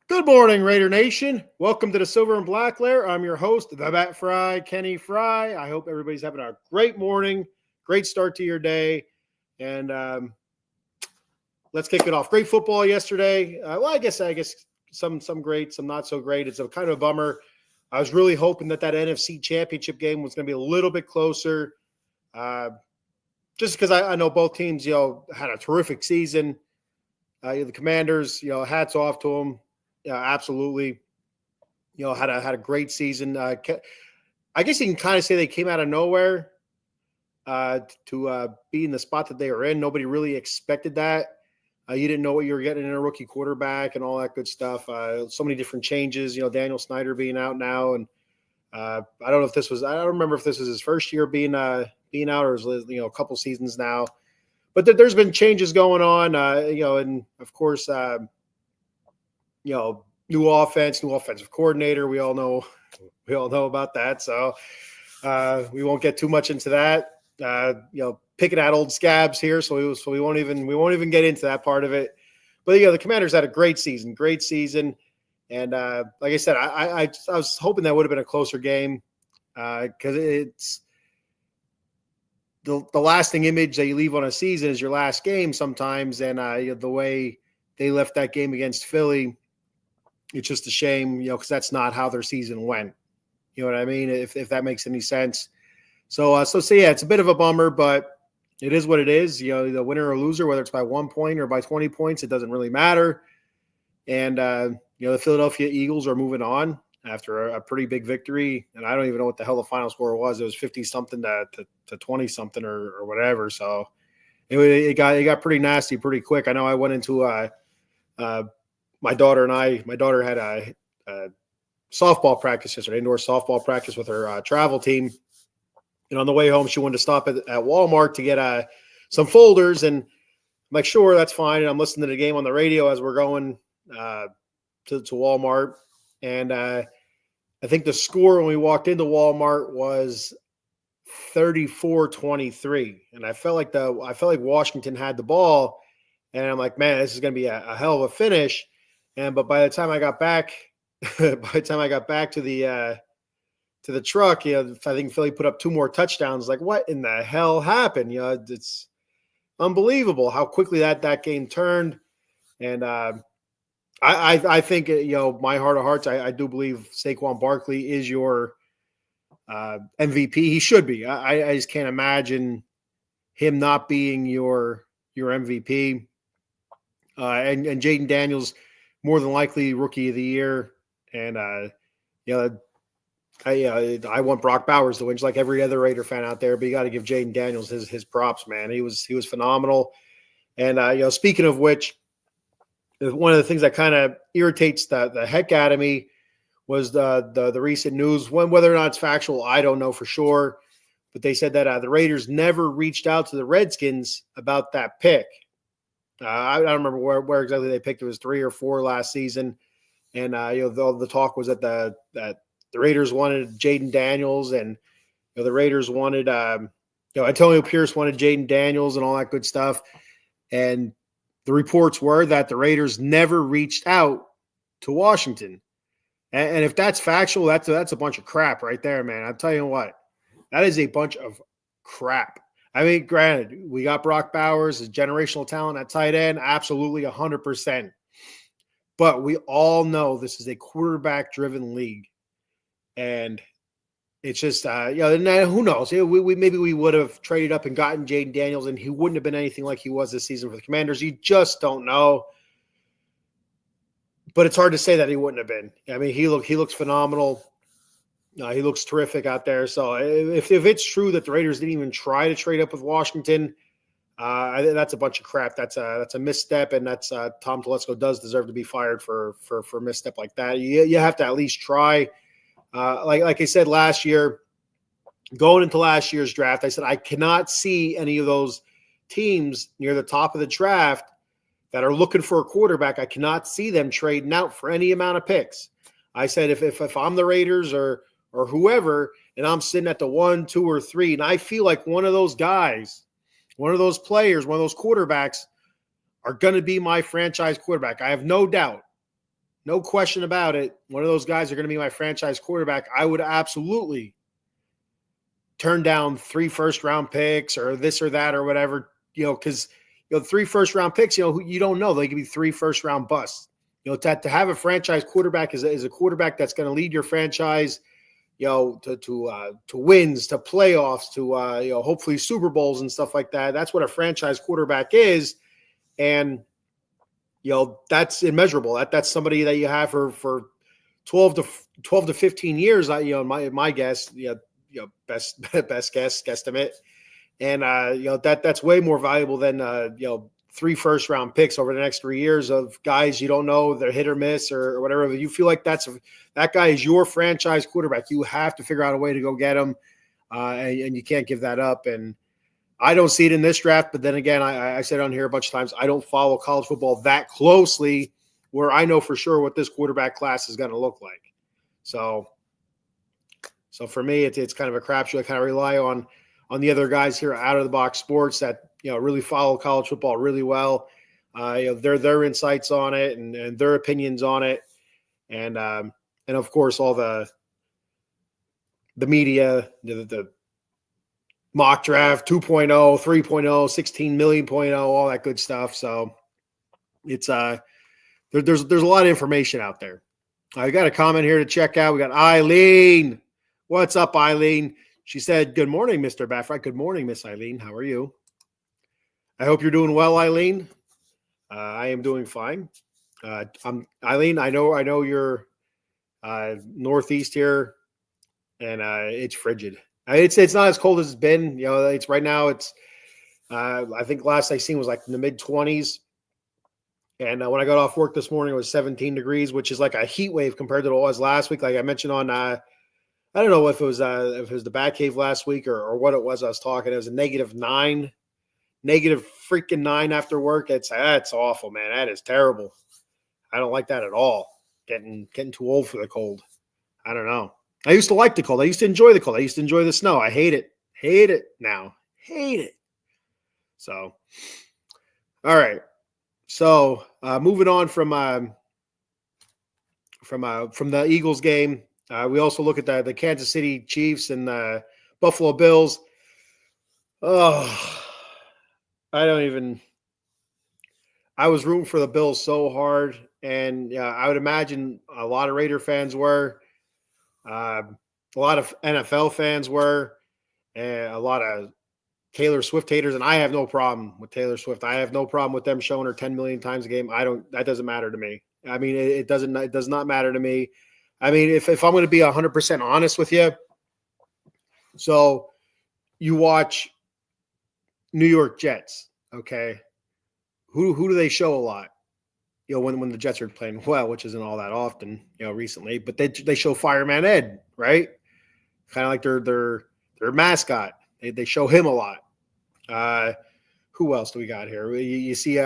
Good morning, Raider Nation. Welcome to the Silver and Black Lair. I'm your host, the Bat Fry, Kenny Fry. I hope everybody's having a great morning, great start to your day, and let's kick it off. Great football yesterday. I guess some great, some not so great. It's a kind of a bummer. I was really hoping that NFC Championship game was going to be a little bit closer, just because I know both teams, had a terrific season. The Commanders, hats off to them. Absolutely. Had a great season. I guess you can kind of say they came out of nowhere to be in the spot that they were in. Nobody really expected that. You didn't know what you were getting in a rookie quarterback and all that good stuff. So many different changes. Daniel Snyder being out now, and I don't remember if this was his first year being out, or a couple seasons now. But there's been changes going on. And of course. New offense, new offensive coordinator. We all know about that. So we won't get too much into that. Picking out old scabs here, so we won't even get into that part of it. But the Commanders had a great season, and like I said, I was hoping that would have been a closer game because it's the lasting image that you leave on a season is your last game sometimes, and the way they left that game against Philly. It's just a shame, because that's not how their season went. You know what I mean? If that makes any sense. So yeah, it's a bit of a bummer, but it is what it is. The winner or loser, whether it's by 1 point or by 20 points, it doesn't really matter. And the Philadelphia Eagles are moving on after a pretty big victory. And I don't even know what the hell the final score was. It was 50-something to 20-something or whatever. So it got pretty nasty pretty quick. I know I went into my daughter had a softball practice yesterday, indoor softball practice with her travel team. And on the way home, she wanted to stop at Walmart to get some folders. And I'm like, sure, that's fine. And I'm listening to the game on the radio as we're going to Walmart. And I think the score when we walked into Walmart was 34-23. And I felt like Washington had the ball. And I'm like, man, this is going to be a hell of a finish. But by the time I got back, to the truck, I think Philly put up 2 more touchdowns. Like, what in the hell happened? It's unbelievable how quickly that game turned. And I think, my heart of hearts, I do believe Saquon Barkley is your MVP. He should be. I just can't imagine him not being your MVP. And Jaden Daniels, more than likely rookie of the year. And, I want Brock Bowers to win, just like every other Raider fan out there, but you got to give Jaden Daniels his props, man. He was phenomenal. And, speaking of which, one of the things that kind of irritates the heck out of me was the recent news. Whether or not it's factual, I don't know for sure. But they said that the Raiders never reached out to the Redskins about that pick. I don't remember where exactly they picked. It was 3 or 4 last season. And, the talk was that the Raiders wanted Jaden Daniels, and the Raiders wanted Antonio Pierce wanted Jaden Daniels and all that good stuff. And the reports were that the Raiders never reached out to Washington. And if that's factual, that's a bunch of crap right there, man. I'll tell you what, that is a bunch of crap. I mean, granted, we got Brock Bowers, a generational talent at tight end, absolutely 100%. But we all know this is a quarterback-driven league. And it's just, who knows? Maybe we would have traded up and gotten Jaden Daniels, and he wouldn't have been anything like he was this season for the Commanders. You just don't know. But it's hard to say that he wouldn't have been. I mean, he looks phenomenal. He looks terrific out there. So if it's true that the Raiders didn't even try to trade up with Washington, that's a bunch of crap. That's a misstep, and that's Tom Telesco does deserve to be fired for a misstep like that. You have to at least try. Like I said last year, going into last year's draft, I said I cannot see any of those teams near the top of the draft that are looking for a quarterback. I cannot see them trading out for any amount of picks. I said if I'm the Raiders or whoever, and I'm sitting at the 1, 2, or 3, and I feel like one of those guys, one of those players, one of those quarterbacks are going to be my franchise quarterback. I have no doubt no question about it, one of those guys are going to be my franchise quarterback, I would absolutely turn down 3 first-round picks or this or that or whatever, because 3 first-round picks, you don't know. They could be 3 first-round busts. To have a franchise quarterback is a quarterback that's going to lead your franchise, to wins, to playoffs, to hopefully Super Bowls and stuff like that. That's what a franchise quarterback is, and that's immeasurable. That's somebody that you have for 12 to 15 years. My guess, best guesstimate, and that's way more valuable than 3 first-round picks over the next 3 years of guys you don't know, they're hit or miss or whatever. If you feel like that guy is your franchise quarterback, you have to figure out a way to go get him, and you can't give that up. And I don't see it in this draft, but then again, I said on here a bunch of times, I don't follow college football that closely where I know for sure what this quarterback class is going to look like. So for me, it's kind of a crapshoot. I kind of rely on the other guys here out of the box sports that really follow college football really well. Their insights on it and their opinions on it, and of course all the media, the mock draft 2.0, 3.0, 16 million.0, all that good stuff. So it's there's a lot of information out there. I got a comment here to check out. We got Eileen. What's up, Eileen? She said, "Good morning, Mr. Baffert." Good morning, Miss Eileen. How are you? I hope you're doing well, Eileen. I am doing fine. I'm Eileen. I know you're northeast here, and it's frigid. It's not as cold as it's been. It's right now. It's I think last I seen was like in the mid-20s, and when I got off work this morning, it was 17 degrees, which is like a heat wave compared to what it was last week. Like I mentioned on, I don't know if it was the Batcave last week or what it was. I was talking. It was a -9, -9 after work. That's awful, man. That is terrible. I don't like that at all. Getting too old for the cold. I don't know. I used to like the cold. I used to enjoy the cold. I used to enjoy the snow. I hate it. Hate it now. Hate it. So, all right. So, moving on from the Eagles game, we also look at the Kansas City Chiefs and the Buffalo Bills. Oh, I was rooting for the Bills so hard, and I would imagine a lot of Raider fans were. A lot of NFL fans were, and a lot of Taylor Swift haters, and I have no problem with Taylor Swift. I have no problem with them showing her 10 million times a game. That doesn't matter to me. I mean, it does not matter to me. I mean, if I'm going to be 100% honest with you, so you watch New York Jets, okay? Who do they show a lot? When the Jets are playing well, which isn't all that often, recently, but they show Fireman Ed, right? Kind of like their mascot. They show him a lot. Who else do we got here? You see,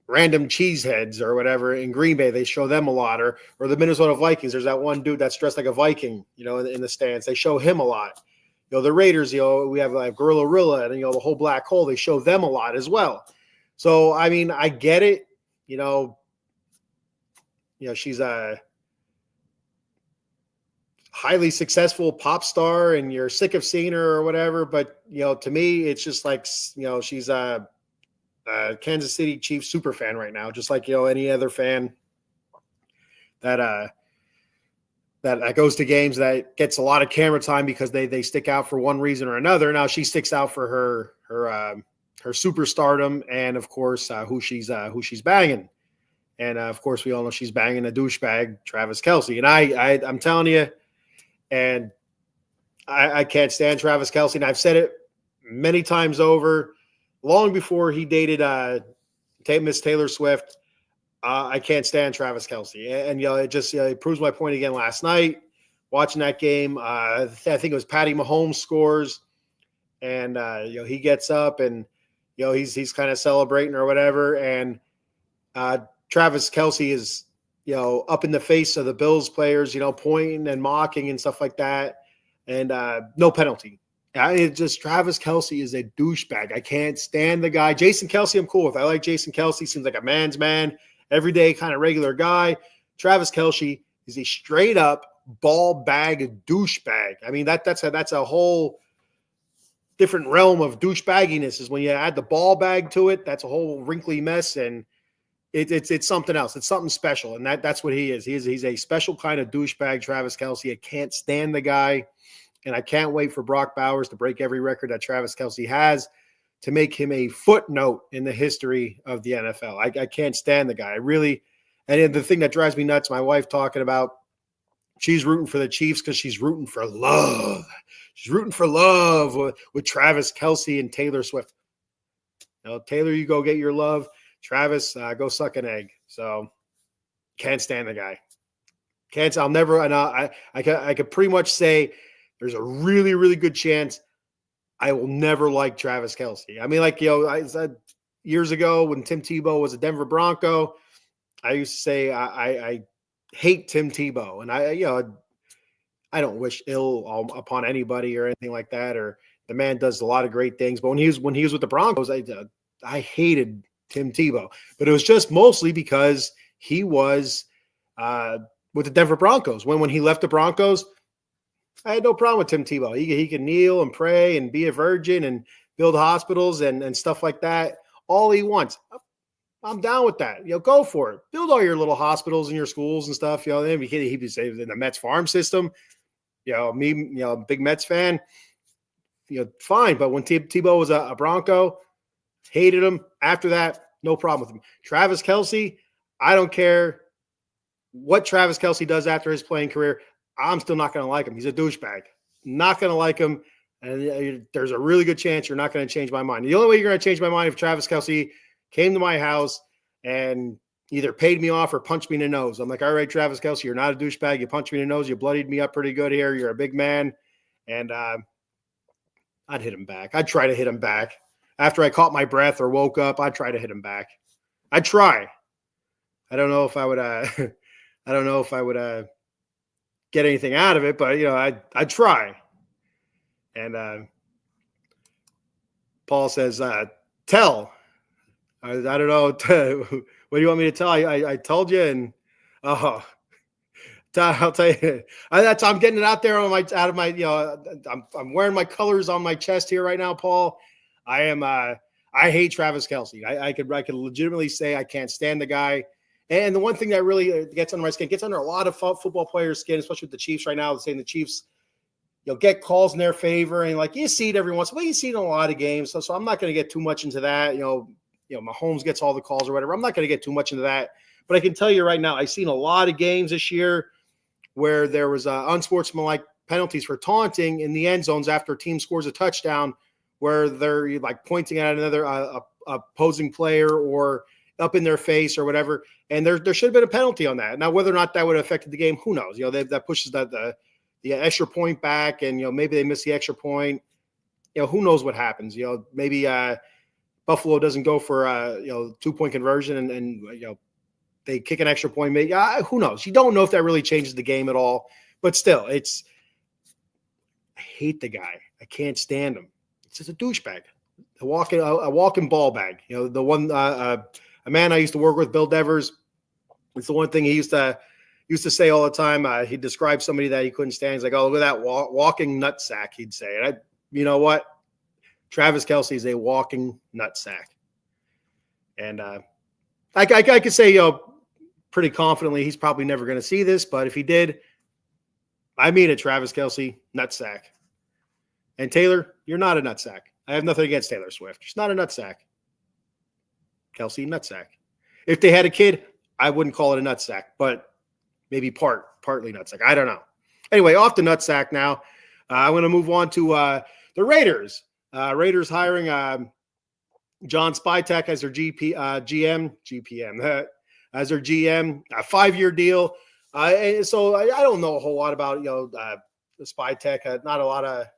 random cheeseheads or whatever in Green Bay. They show them a lot, or the Minnesota Vikings. There's that one dude that's dressed like a Viking, in the stands. They show him a lot. The Raiders, we have like Gorilla Rilla and the whole black hole. They show them a lot as well. So I mean, I get it. She's a highly successful pop star and you're sick of seeing her or whatever. But, to me, it's just like, she's a Kansas City Chiefs super fan right now, just like, any other fan that goes to games that gets a lot of camera time because they stick out for one reason or another. Now she sticks out for her superstardom and of course who she's banging. And of course we all know she's banging a douchebag, Travis Kelce. And I'm telling you, and I can't stand Travis Kelce. And I've said it many times over, long before he dated Miss Taylor Swift. I can't stand Travis Kelce. And it just it proves my point again last night, watching that game. I think it was Patty Mahomes scores. And he gets up and he's kind of celebrating or whatever, and Travis Kelce is up in the face of the Bills players, pointing and mocking and stuff like that, and no penalty. It's just Travis Kelce is a douchebag. I can't stand the guy. Jason Kelce, I'm cool with. I like Jason Kelce. Seems like a man's man, everyday kind of regular guy. Travis Kelce is a straight up ball bag douchebag. I mean, that's a whole different realm of douchebagginess is when you add the ball bag to it. That's a whole wrinkly mess, and it's something else. It's something special, and that's what he is. He's a special kind of douchebag, Travis Kelce. I can't stand the guy, and I can't wait for Brock Bowers to break every record that Travis Kelce has to make him a footnote in the history of the NFL. I can't stand the guy. I really, and the thing that drives me nuts, my wife talking about, she's rooting for the Chiefs because she's rooting for love. She's rooting for love with Travis Kelce and Taylor Swift. Taylor, you go get your love. Travis, go suck an egg. So can't stand the guy. I'll never, and I could pretty much say there's a really, really good chance I will never like Travis Kelce. I mean, I said years ago when Tim Tebow was a Denver Bronco, I used to say I hate Tim Tebow, and I don't wish ill upon anybody or anything like that. Or the man does a lot of great things, but when he was with the Broncos, I hated Tim Tebow, but it was just mostly because he was with the Denver Broncos. When he left the Broncos, I had no problem with Tim Tebow. He can kneel and pray and be a virgin and build hospitals and stuff like that. All he wants. I'm down with that. Go for it. Build all your little hospitals and your schools and stuff. He'd be saved in the Mets farm system. Big Mets fan. Fine. But when Tebow was a Bronco, hated him. After that, no problem with him. Travis Kelce, I don't care what Travis Kelce does after his playing career. I'm still not going to like him. He's a douchebag. Not going to like him. And there's a really good chance you're not going to change my mind. The only way you're going to change my mind if Travis Kelce came to my house and either paid me off or punched me in the nose. I'm like, all right, Travis Kelce, you're not a douchebag. You punched me in the nose. You bloodied me up pretty good here. You're a big man. And I'd hit him back. I'd try to hit him back. After I caught my breath or woke up, I'd try to hit him back. I'd try. I don't know if I would get anything out of it, but I'd try. And Paul says, tell. I don't know. What do you want me to tell? I told you, and I'll tell you. I'm getting it out there out of my. I'm wearing my colors on my chest here right now, Paul. I hate Travis Kelce. I could legitimately say I can't stand the guy. And the one thing that really gets under my skin, gets under a lot of football players' skin, especially with the Chiefs right now, saying the Chiefs, get calls in their favor, and you see it every once in a while. You see it in a lot of games, so I'm not going to get too much into that. Mahomes gets all the calls or whatever. I'm not going to get too much into that, but I can tell you right now, I've seen a lot of games this year where there was unsportsmanlike penalties for taunting in the end zones after a team scores a touchdown, where they're pointing at another opposing player or up in their face or whatever. And there should have been a penalty on that. Now, whether or not that would have affected the game, who knows? That pushes the extra point back, and maybe they miss the extra point. Who knows what happens? Maybe Buffalo doesn't go for 2-point conversion, and they kick an extra point. Maybe who knows? You don't know if that really changes the game at all. But still, I hate the guy. I can't stand him. It's just a douchebag, a walking ball bag. The one a man I used to work with, Bill Devers. It's the one thing he used to say all the time. He'd describe somebody that he couldn't stand. He's like, "Oh, look at that walking nutsack," he'd say. And you know what? Travis Kelce is a walking nutsack. And I could say, pretty confidently, he's probably never going to see this. But if he did, I mean it, Travis Kelce, nutsack. And Taylor, you're not a nutsack. I have nothing against Taylor Swift. She's not a nutsack. Kelce, nutsack. If they had a kid, I wouldn't call it a nutsack, but maybe partly nutsack. I don't know. Anyway, off the nutsack now. I'm going to move on to the Raiders. Raiders hiring John Spytek as their GM, as their GM, a 5-year deal. And so I don't know a whole lot about the Spytek. Not a lot of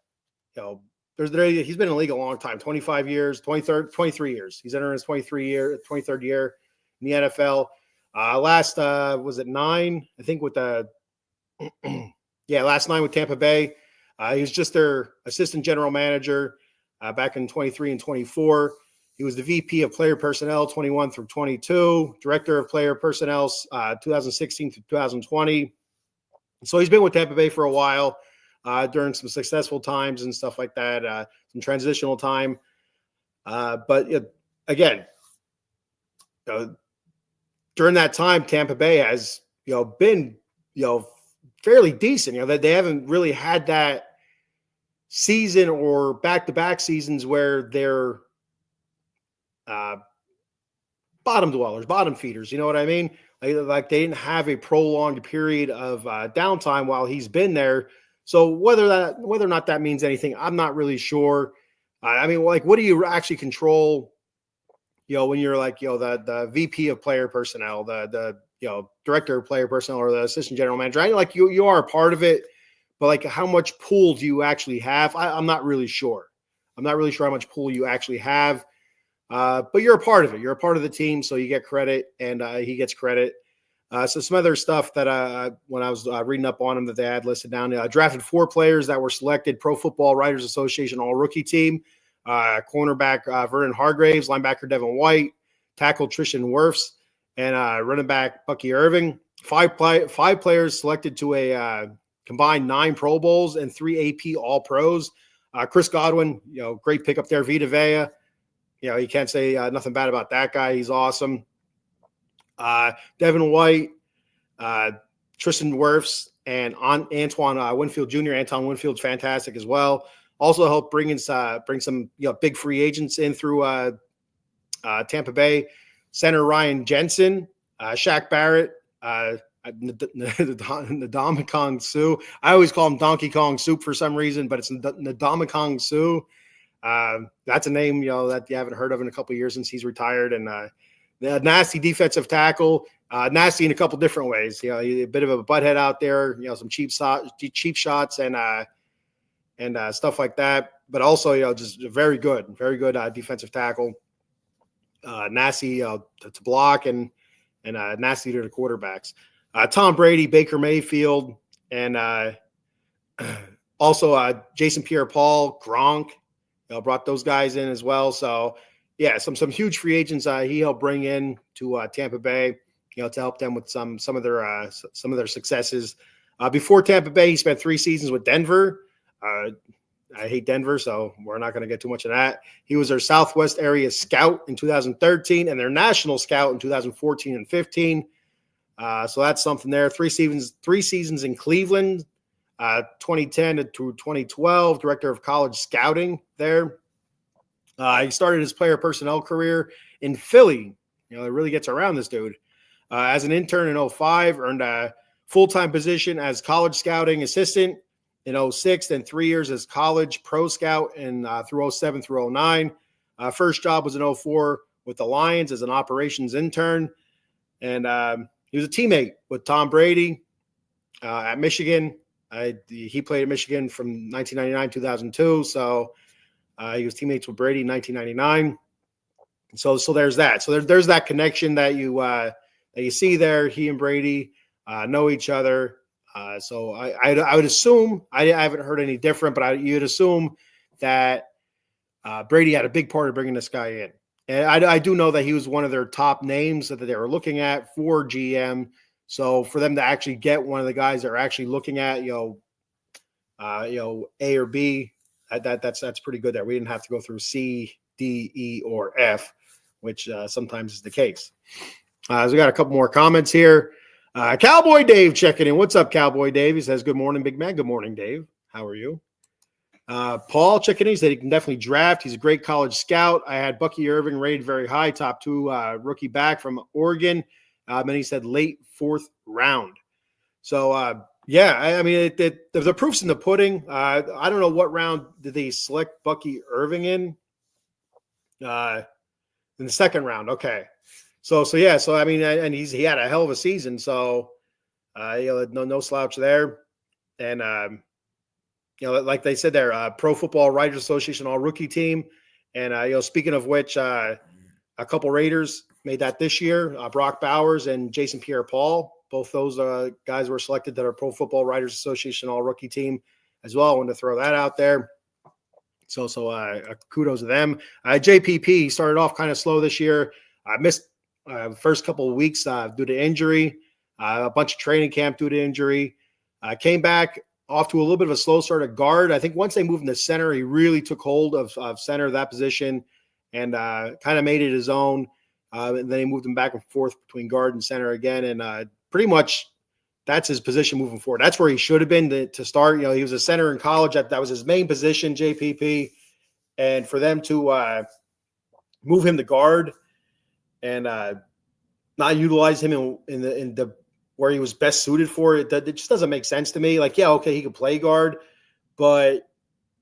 he's been in the league a long time, 25 years, 23 years. He's entering his 23rd year in the NFL. Last was it 9? I think with the last 9 with Tampa Bay. He was just their assistant general manager back in 23 and 24. He was the VP of Player Personnel 21 through 22, Director of Player Personnel 2016 to 2020. So he's been with Tampa Bay for a while during some successful times and stuff like that, some transitional time. But again, during that time, Tampa Bay has been fairly decent. That they haven't really had that season or back-to-back seasons where they're bottom dwellers, bottom feeders. You know what I mean? Like they didn't have a prolonged period of downtime while he's been there. So whether or not that means anything, I'm not really sure. I mean, like, what do you actually control? When you're like, the VP of player personnel, the director of player personnel, or the assistant general manager. I like you are a part of it, but like, how much pull do you actually have? I'm not really sure. I'm not really sure how much pull you actually have. But you're a part of it. You're a part of the team, so you get credit, and he gets credit. So some other stuff that when I was reading up on him that they had listed down, drafted 4 players that were selected Pro Football Writers Association All-Rookie Team. Cornerback Vernon Hargraves, linebacker Devin White, tackle Tristan Wirfs, and running back Bucky Irving. 5 players selected to a combined 9 Pro Bowls and 3 AP All-Pros. Chris Godwin, great pickup there. Vita Vea. You can't say nothing bad about that guy. He's awesome. Devin White, Tristan Wirfs, and Antoine Winfield Jr. Anton Winfield's fantastic as well. Also helped bring some big free agents in through Tampa Bay. Center Ryan Jensen, Shaq Barrett, Ndamukong Suh. I always call him Donkey Kong Soup for some reason, but it's Ndamukong Suh. That's a name that you haven't heard of in a couple of years since he's retired. And the nasty defensive tackle, nasty in a couple different ways. A bit of a butthead out there. Some cheap shots and stuff like that. But also, just very good defensive tackle. Nasty to block and nasty to the quarterbacks. Tom Brady, Baker Mayfield, and also Jason Pierre-Paul, Gronk. Brought those guys in as well. So, yeah, some huge free agents he helped bring in to Tampa Bay, to help them with some of their successes. Before Tampa Bay, he spent 3 seasons with Denver. I hate Denver, so we're not going to get too much of that. He was their Southwest area scout in 2013 and their national scout in 2014 and 15. So that's something there. 3 seasons in Cleveland. 2010 to 2012, director of college scouting there. He started his player personnel career in Philly. It really gets around this dude. As an intern in 2005, earned a full-time position as college scouting assistant in 2006, then 3 years as college pro scout and through 2007 through 2009. First job was in 2004 with the Lions as an operations intern. And he was a teammate with Tom Brady at Michigan. He played at Michigan from 1999 2002, so he was teammates with Brady in 1999. So there's that. So there's that connection that you see there. He and Brady know each other. So I would assume, I haven't heard any different, but you'd assume that Brady had a big part of bringing this guy in. And I do know that he was one of their top names that they were looking at for GM. So for them to actually get one of the guys that are actually looking at, A or B, that's pretty good there. We didn't have to go through C, D, E, or F, which sometimes is the case. So we got a couple more comments here. Cowboy Dave checking in. What's up, Cowboy Dave? He says, good morning, big man. Good morning, Dave. How are you? Paul checking in. He said he can definitely draft. He's a great college scout. I had Bucky Irving rated very high, top 2 rookie back from Oregon. And he said late 4th round. So, yeah, I mean, the proof's in the pudding. I don't know what round did they select Bucky Irving in? In the 2nd round. Okay. So yeah. So, I mean, and he had a hell of a season. So, no slouch there. And, like they said there, Pro Football Writers Association All-Rookie Team. And, speaking of which, a couple Raiders made that this year. Brock Bowers and Jason Pierre-Paul. Both those guys were selected that are Pro Football Writers Association All-Rookie Team as well. I wanted to throw that out there. Kudos to them. JPP started off kind of slow this year. I missed the first couple of weeks due to injury, a bunch of training camp due to injury. Came back off to a little bit of a slow start at guard. I think once they moved him to center, he really took hold of center, that position, and kind of made it his own. And then he moved him back and forth between guard and center again. And pretty much that's his position moving forward. That's where he should have been to start. He was a center in college. That was his main position, JPP. And for them to move him to guard and not utilize him in the where he was best suited for it, it just doesn't make sense to me. Like, yeah, okay, he could play guard, but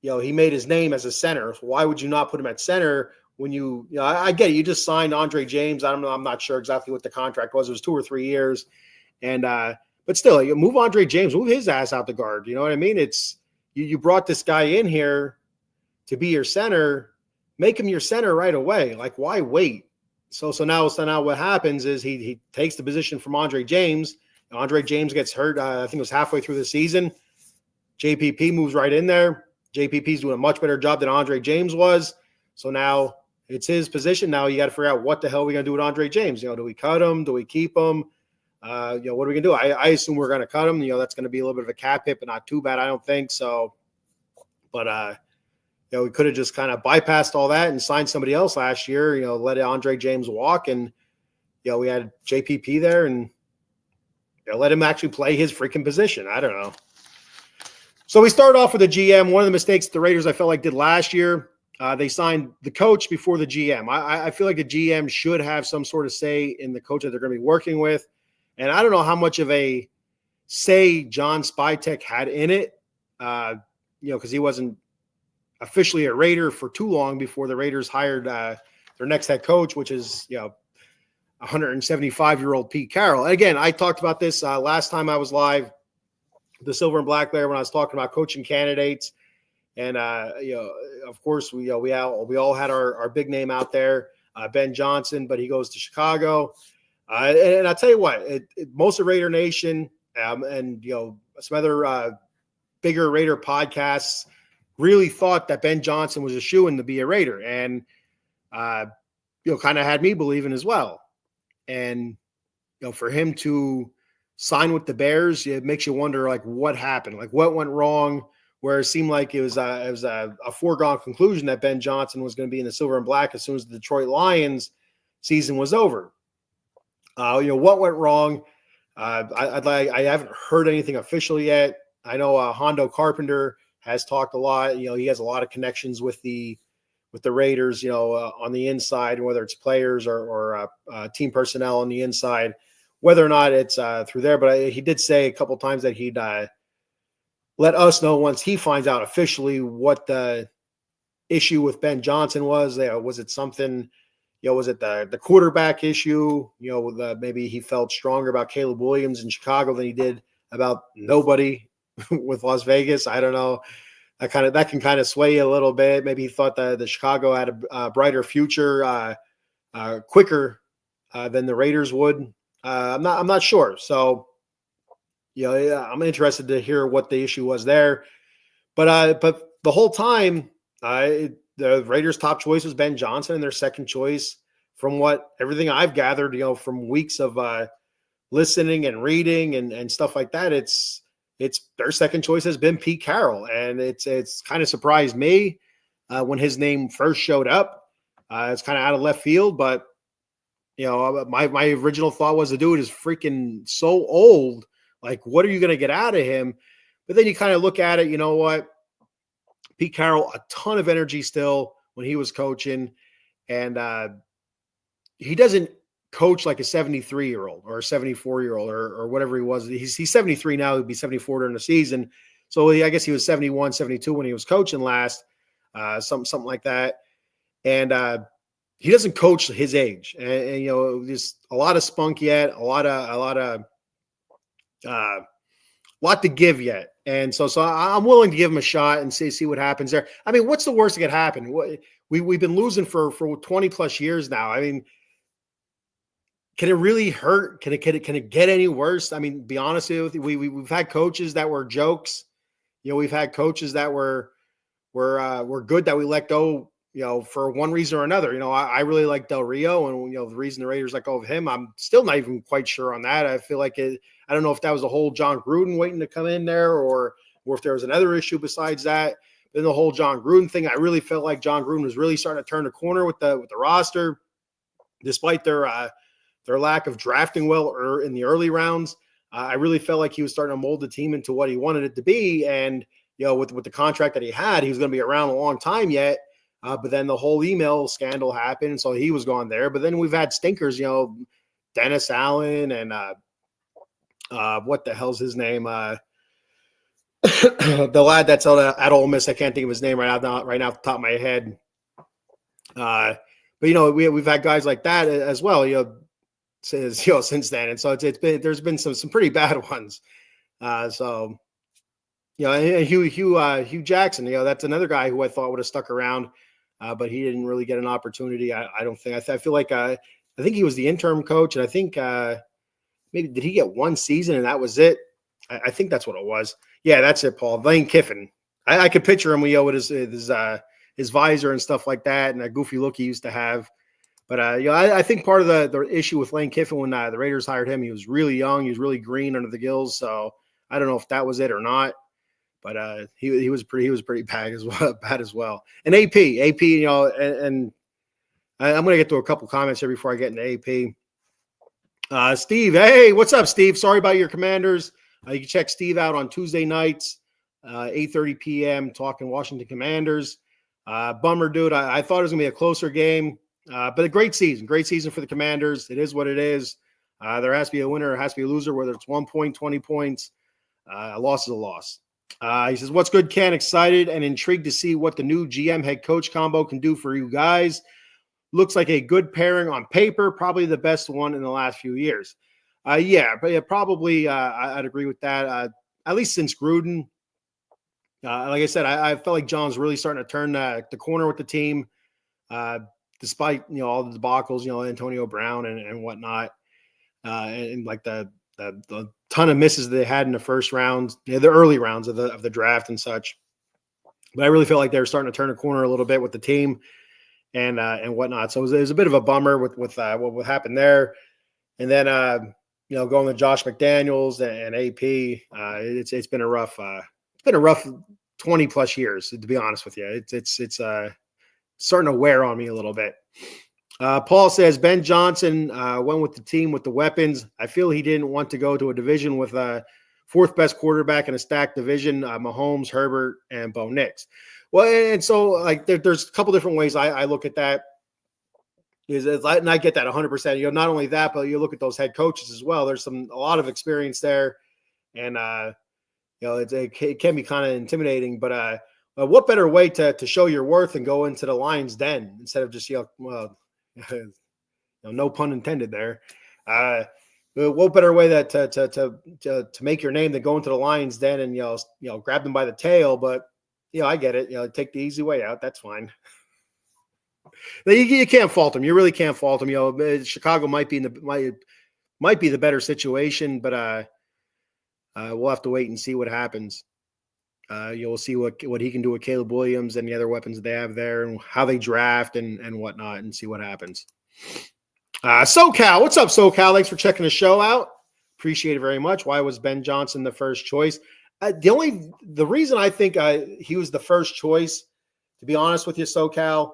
he made his name as a center. So why would you not put him at center when I get it. You just signed Andre James. I don't know. I'm not sure exactly what the contract was. It was 2 or 3 years. And, but still, you move Andre James, move his ass out the guard. You know what I mean? It's you brought this guy in here to be your center, make him your center right away. Like, why wait? So now what happens is he takes the position from Andre James. Andre James gets hurt. I think it was halfway through the season. JPP moves right in there. JPP's doing a much better job than Andre James was. So now it's his position. Now you got to figure out what the hell we're going to do with Andre James. Do we cut him? Do we keep him? What are we going to do? I assume we're going to cut him. That's going to be a little bit of a cap hit, but not too bad, I don't think so. But, we could have just kind of bypassed all that and signed somebody else last year, let Andre James walk. And, we had JPP there and let him actually play his freaking position. I don't know. So we started off with the GM. One of the mistakes the Raiders I felt like did last year, they signed the coach before the GM. I feel like the GM should have some sort of say in the coach that they're going to be working with. And I don't know how much of a say John Spytek had in it, because he wasn't officially a Raider for too long before the Raiders hired their next head coach, which is, 175-year-old Pete Carroll. And again, I talked about this last time I was live, the Silver and Black Lair, when I was talking about coaching candidates. And, of course, we all had our big name out there, Ben Johnson, but he goes to Chicago. And I'll tell you what, most of Raider Nation and, some other bigger Raider podcasts really thought that Ben Johnson was a shoo-in to be a Raider. And, kind of had me believing as well. And, for him to sign with the Bears, it makes you wonder, like, what happened? Like, what went wrong? Where it seemed like it was a foregone conclusion that Ben Johnson was going to be in the Silver and Black as soon as the Detroit Lions season was over. What went wrong? I haven't heard anything official yet. I know Hondo Carpenter has talked a lot. He has a lot of connections with the Raiders, on the inside, whether it's players or team personnel on the inside, whether or not it's through there. But he did say a couple times that he'd let us know once he finds out officially what the issue with Ben Johnson was. Was it something, was it the quarterback issue? Maybe he felt stronger about Caleb Williams in Chicago than he did about nobody with Las Vegas. I don't know. That can kind of sway you a little bit. Maybe he thought that the Chicago had a brighter future quicker than the Raiders would. I'm not sure. So, I'm interested to hear what the issue was there. But the whole time, the Raiders' top choice was Ben Johnson, and their second choice, from everything I've gathered, from weeks of listening and reading and stuff like that, it's their second choice has been Pete Carroll, and it's kind of surprised me when his name first showed up. It's kind of out of left field, but my original thought was the dude is freaking so old. Like, what are you going to get out of him? But then you kind of look at it, what? Pete Carroll, a ton of energy still when he was coaching. And he doesn't coach like a 73-year-old or a 74-year-old or whatever he was. He's 73 now. He'll be 74 during the season. So I guess he was 71, 72 when he was coaching last, something like that. And he doesn't coach his age. And just a lot of spunk yet, a lot to give yet. And so I'm willing to give him a shot and see what happens there. I mean, what's the worst that could happen? We've been losing for 20 plus years now. I mean, can it really hurt? Can it get any worse? I mean, be honest with you, we've had coaches that were jokes. We've had coaches that were we're good that we let go, for one reason or another. I really like Del Rio, and the reason the Raiders let go of him, I'm still not even quite sure on that. I feel like I don't know if that was the whole John Gruden waiting to come in there, or if there was another issue besides that. Then the whole John Gruden thing, I really felt like John Gruden was really starting to turn the corner with the roster, despite their lack of drafting well in the early rounds. I really felt like he was starting to mold the team into what he wanted it to be, and with the contract that he had, he was going to be around a long time yet. But then the whole email scandal happened, so he was gone there. But then we've had stinkers, Dennis Allen and what the hell's his name? The lad that's at Ole Miss. I can't think of his name right now off the top of my head. But we've had guys like that as well. Since then, and so there's been some pretty bad ones. And Hugh Jackson. That's another guy who I thought would have stuck around, but he didn't really get an opportunity. I don't think. I feel like I think he was the interim coach, and I think maybe did he get one season and that was it? I think that's what it was. Yeah, that's it, Paul. Lane Kiffin. I could picture him, with his visor and stuff like that, and that goofy look he used to have. But I think part of the issue with Lane Kiffin when the Raiders hired him, he was really young, he was really green under the gills. So I don't know if that was it or not. But he was pretty bad as well. And AP, and I'm going to get to a couple comments here before I get into AP. Steve, hey, what's up, Steve? Sorry about your Commanders. You can check Steve out on Tuesday nights, 8:30 p.m. talking Washington Commanders. Bummer, dude. I thought it was going to be a closer game, but a great season for the Commanders. It is what it is. There has to be a winner, there has to be a loser, whether it's 1 point, 20 points. A loss is a loss. He says, what's good, Ken? Excited and intrigued to see what the new GM head coach combo can do for you guys. Looks like a good pairing on paper, probably the best one in the last few years. Probably I'd agree with that. At least since Gruden. Like I said, I felt like John's really starting to turn the corner with the team, despite all the debacles, Antonio Brown and whatnot, and like the ton of misses they had in the first rounds, the early rounds of the draft and such. But I really feel like they were starting to turn a corner a little bit with the team and whatnot. So it was a bit of a bummer with what happened there. And then going to Josh McDaniels and AP, it's been a rough 20 plus years, to be honest with you. It's starting to wear on me a little bit. Paul says Ben Johnson went with the team with the weapons. I feel he didn't want to go to a division with a fourth best quarterback in a stacked division, Mahomes, Herbert, and Bo Nix. Well, and so like there's a couple different ways I look at that. And I get that 100%. Not only that, but you look at those head coaches as well. There's a lot of experience there, and it can be kind of intimidating. But what better way to show your worth and go into the lion's den instead of just no pun intended there. What better way to make your name than go into the lion's den and grab them by the tail? But I get it. Take the easy way out. That's fine. You can't fault them. You really can't fault them. Chicago might be the better situation, but we'll have to wait and see what happens. You'll see what he can do with Caleb Williams and the other weapons they have there, and how they draft and whatnot, and see what happens. SoCal, what's up, SoCal? Thanks for checking the show out. Appreciate it very much. Why was Ben Johnson the first choice? The reason I think he was the first choice, to be honest with you, SoCal,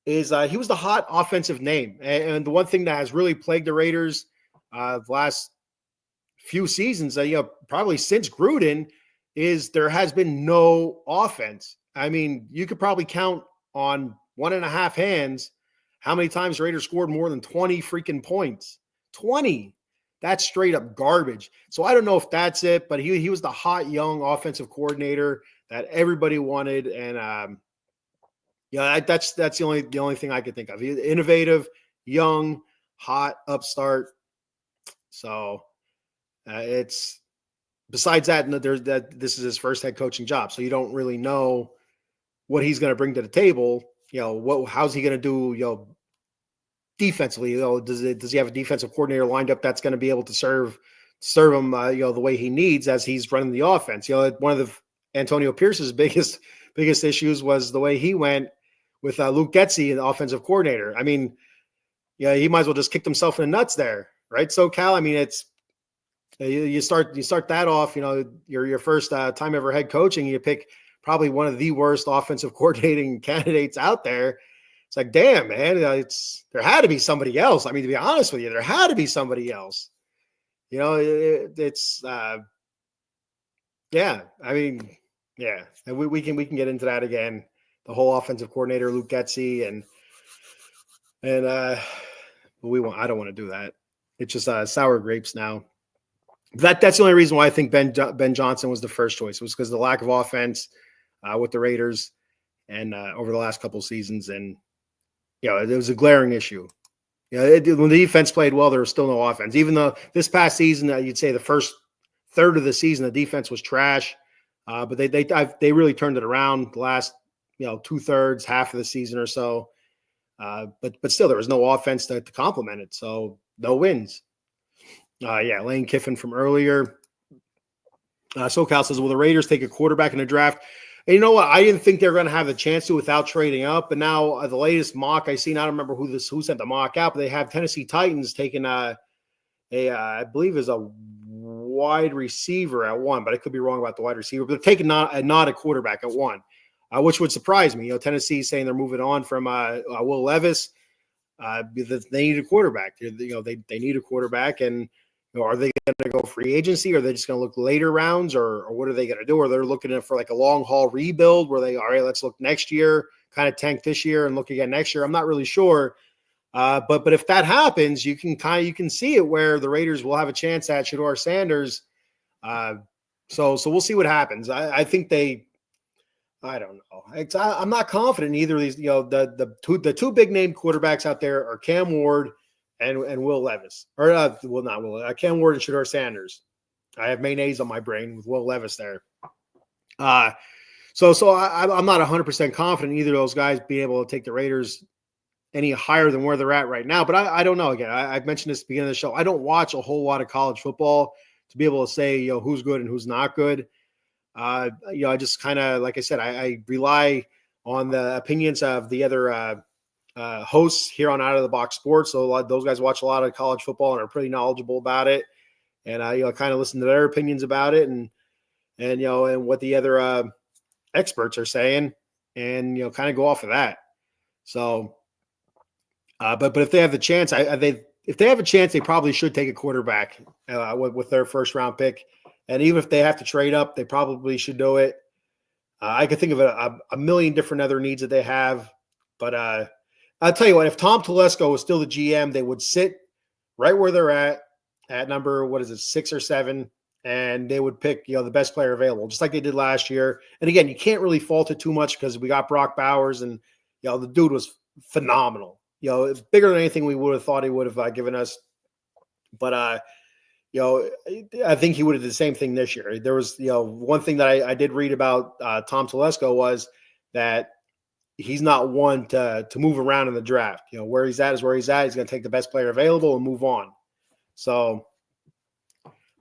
is he was the hot offensive name. And the one thing that has really plagued the Raiders the last few seasons, probably since Gruden, is there has been no offense. I mean, you could probably count on 1.5 hands how many times the Raiders scored more than 20 freaking points. 20. That's straight up garbage. So I don't know if that's it, but he was the hot young offensive coordinator that everybody wanted, and that's the only thing I could think of. He's innovative, young, hot, upstart. So it's besides that, this is his first head coaching job, so you don't really know what he's going to bring to the table. How's he going to do? Defensively, does he have a defensive coordinator lined up that's going to be able to serve him, the way he needs as he's running the offense? One of the Antonio Pierce's biggest issues was the way he went with Luke Getsy, the offensive coordinator. I mean, yeah, he might as well just kicked himself in the nuts there, right? So Cal, I mean, it's you start that off. Your first time ever head coaching, you pick probably one of the worst offensive coordinating candidates out there. It's like, damn, man, there had to be somebody else. I mean, to be honest with you, there had to be somebody else. It's yeah. I mean, yeah, and we can get into that again. The whole offensive coordinator, Luke Getsy, and I don't want to do that. It's just sour grapes now. That's the only reason why I think Ben Johnson was the first choice, was because of the lack of offense with the Raiders and over the last couple of seasons, and it was a glaring issue. When the defense played well, there was still no offense. Even though this past season, you'd say the first third of the season, the defense was trash, but they really turned it around the last 2/3, half of the season or so. But still, there was no offense to complement it, so no wins. Lane Kiffin from earlier. SoCal says, will the Raiders take a quarterback in the draft? And you know what? I didn't think they were going to have the chance to without trading up. But now the latest mock I seen, I don't remember who sent the mock out, but they have Tennessee Titans taking I believe is a wide receiver at 1, but I could be wrong about the wide receiver. But they're taking not a quarterback at 1, which would surprise me. Tennessee saying they're moving on from Will Levis. They need a quarterback. They need a quarterback, and are they going to go free agency? Or are they just going to look later rounds, or what are they going to do? Or they're looking for like a long haul rebuild where all right, let's look next year, kind of tank this year and look again next year. I'm not really sure. But if that happens, you can see it where the Raiders will have a chance at Shedeur Sanders. So we'll see what happens. I think I don't know. I'm not confident in either of these. The two big name quarterbacks out there are Cam Ward and Will Levis, or not Will. Cam Ward and Shedeur Sanders. I have mayonnaise on my brain with Will Levis there. So I'm not 100% confident in either of those guys being able to take the Raiders any higher than where they're at right now. But I don't know. Again, I've mentioned this at the beginning of the show. I don't watch a whole lot of college football to be able to say who's good and who's not good. I just kind of, like I said, I rely on the opinions of the other hosts here on Out of the Box Sports. So those guys watch a lot of college football and are pretty knowledgeable about it. And I kind of listen to their opinions about it and what the other experts are saying, and kind of go off of that. So, but if they have the chance, if they have a chance, they probably should take a quarterback with their first round pick. And even if they have to trade up, they probably should do it. I could think of a million different other needs that they have. But I'll tell you what, if Tom Telesco was still the GM, they would sit right where they're at number, 6 or 7, and they would pick, the best player available, just like they did last year. And again, you can't really fault it too much because we got Brock Bowers, and, the dude was phenomenal. Bigger than anything we would have thought he would have given us. But, I think he would have did the same thing this year. There was, one thing that I did read about Tom Telesco was that he's not one to move around in the draft. Where he's at is where he's at. He's going to take the best player available and move on. So,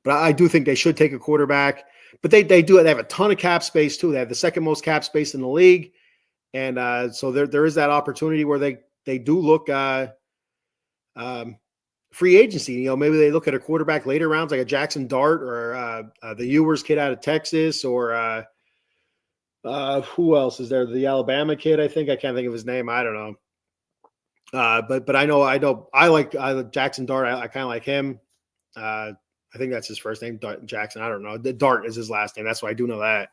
but I do think they should take a quarterback. But they have a ton of cap space too. They have the second most cap space in the league, and so there is that opportunity where they do look free agency. Maybe they look at a quarterback later rounds, like a Jackson Dart or the Ewers kid out of Texas, or who else is there? The Alabama kid, I think. I can't think of his name. I don't know. But I know I like Jackson Dart. I kind of like him. I think that's his first name, Jackson. I don't know. Dart is his last name. That's why I do know that.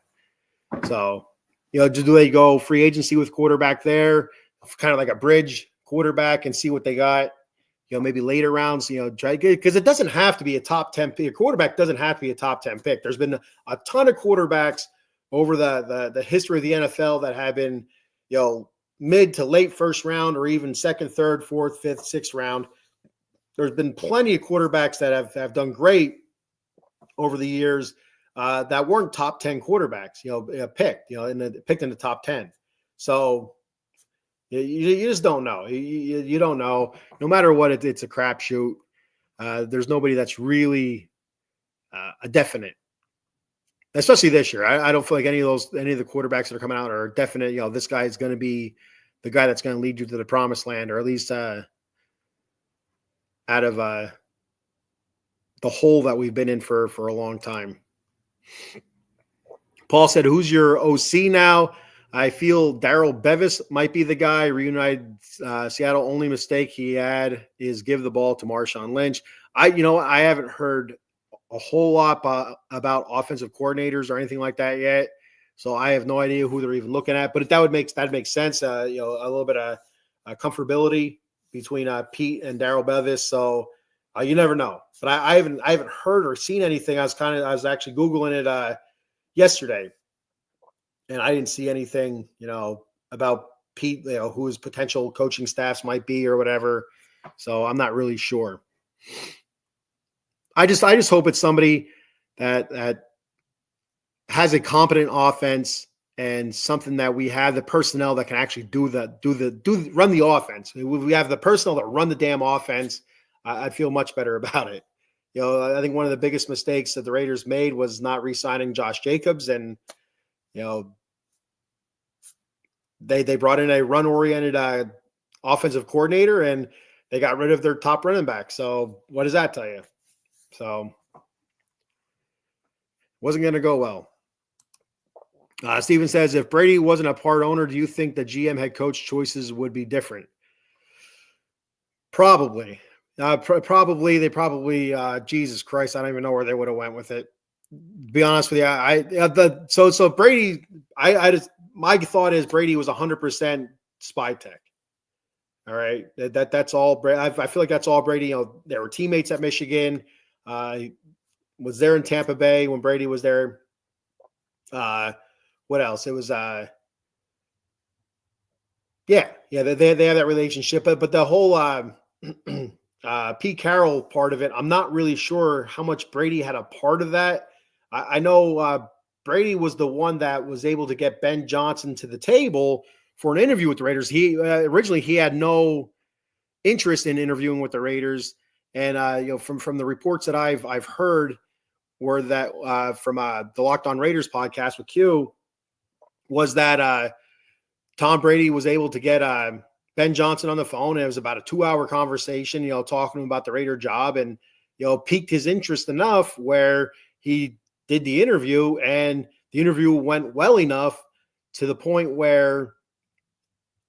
So, do they go free agency with quarterback there, kind of like a bridge quarterback, and see what they got? Maybe later rounds, try because it doesn't have to be a top 10 pick. A quarterback doesn't have to be a top 10 pick. There's been a ton of quarterbacks over the history of the NFL that have been, mid to late first round, or even second, third, fourth, fifth, sixth round. There's been plenty of quarterbacks that have done great over the years that weren't top 10 quarterbacks, picked in the top 10. So you just don't know. You don't know. No matter what, it's a crapshoot. There's nobody that's really a definite. especially this year. I don't feel like any of the quarterbacks that are coming out are definite. This guy is going to be the guy that's going to lead you to the promised land, or at least out of the hole that we've been in for a long time. Paul said, "Who's your OC now?" I feel Darrell Bevis might be the guy. Reunited Seattle. Only mistake he had is give the ball to Marshawn Lynch. I haven't heard a whole lot about offensive coordinators or anything like that yet, so I have no idea who they're even looking at. But that makes sense. A little bit of comfortability between Pete and Darrell Bevis. So you never know. But I haven't heard or seen anything. I was actually Googling it yesterday, and I didn't see anything, about Pete, who his potential coaching staffs might be or whatever. So I'm not really sure. I just hope it's somebody that has a competent offense and something that we have the personnel that can actually run the offense. We have the personnel that run the damn offense. I'd feel much better about it. I think one of the biggest mistakes that the Raiders made was not re-signing Josh Jacobs, and they brought in a run-oriented offensive coordinator, and they got rid of their top running back. So what does that tell you? So wasn't going to go well. Steven says, if Brady wasn't a part owner, do you think the GM head coach choices would be different? Probably. Jesus Christ, I don't even know where they would have went with it. To be honest with you, so Brady, my thought is Brady was 100% spy tech. All right, that's all. I feel like that's all Brady. They were teammates at Michigan. Was there in Tampa Bay when Brady was there. What else? It was they have that relationship, but the whole Pete Carroll part of it, I'm not really sure how much Brady had a part of that. I know Brady was the one that was able to get Ben Johnson to the table for an interview with the Raiders. He originally had no interest in interviewing with the Raiders, and from the reports that I've heard were that from the Locked On Raiders podcast with Q was that Tom Brady was able to get Ben Johnson on the phone, and it was about a 2-hour conversation, talking about the Raider job, and piqued his interest enough where he did the interview, and the interview went well enough to the point where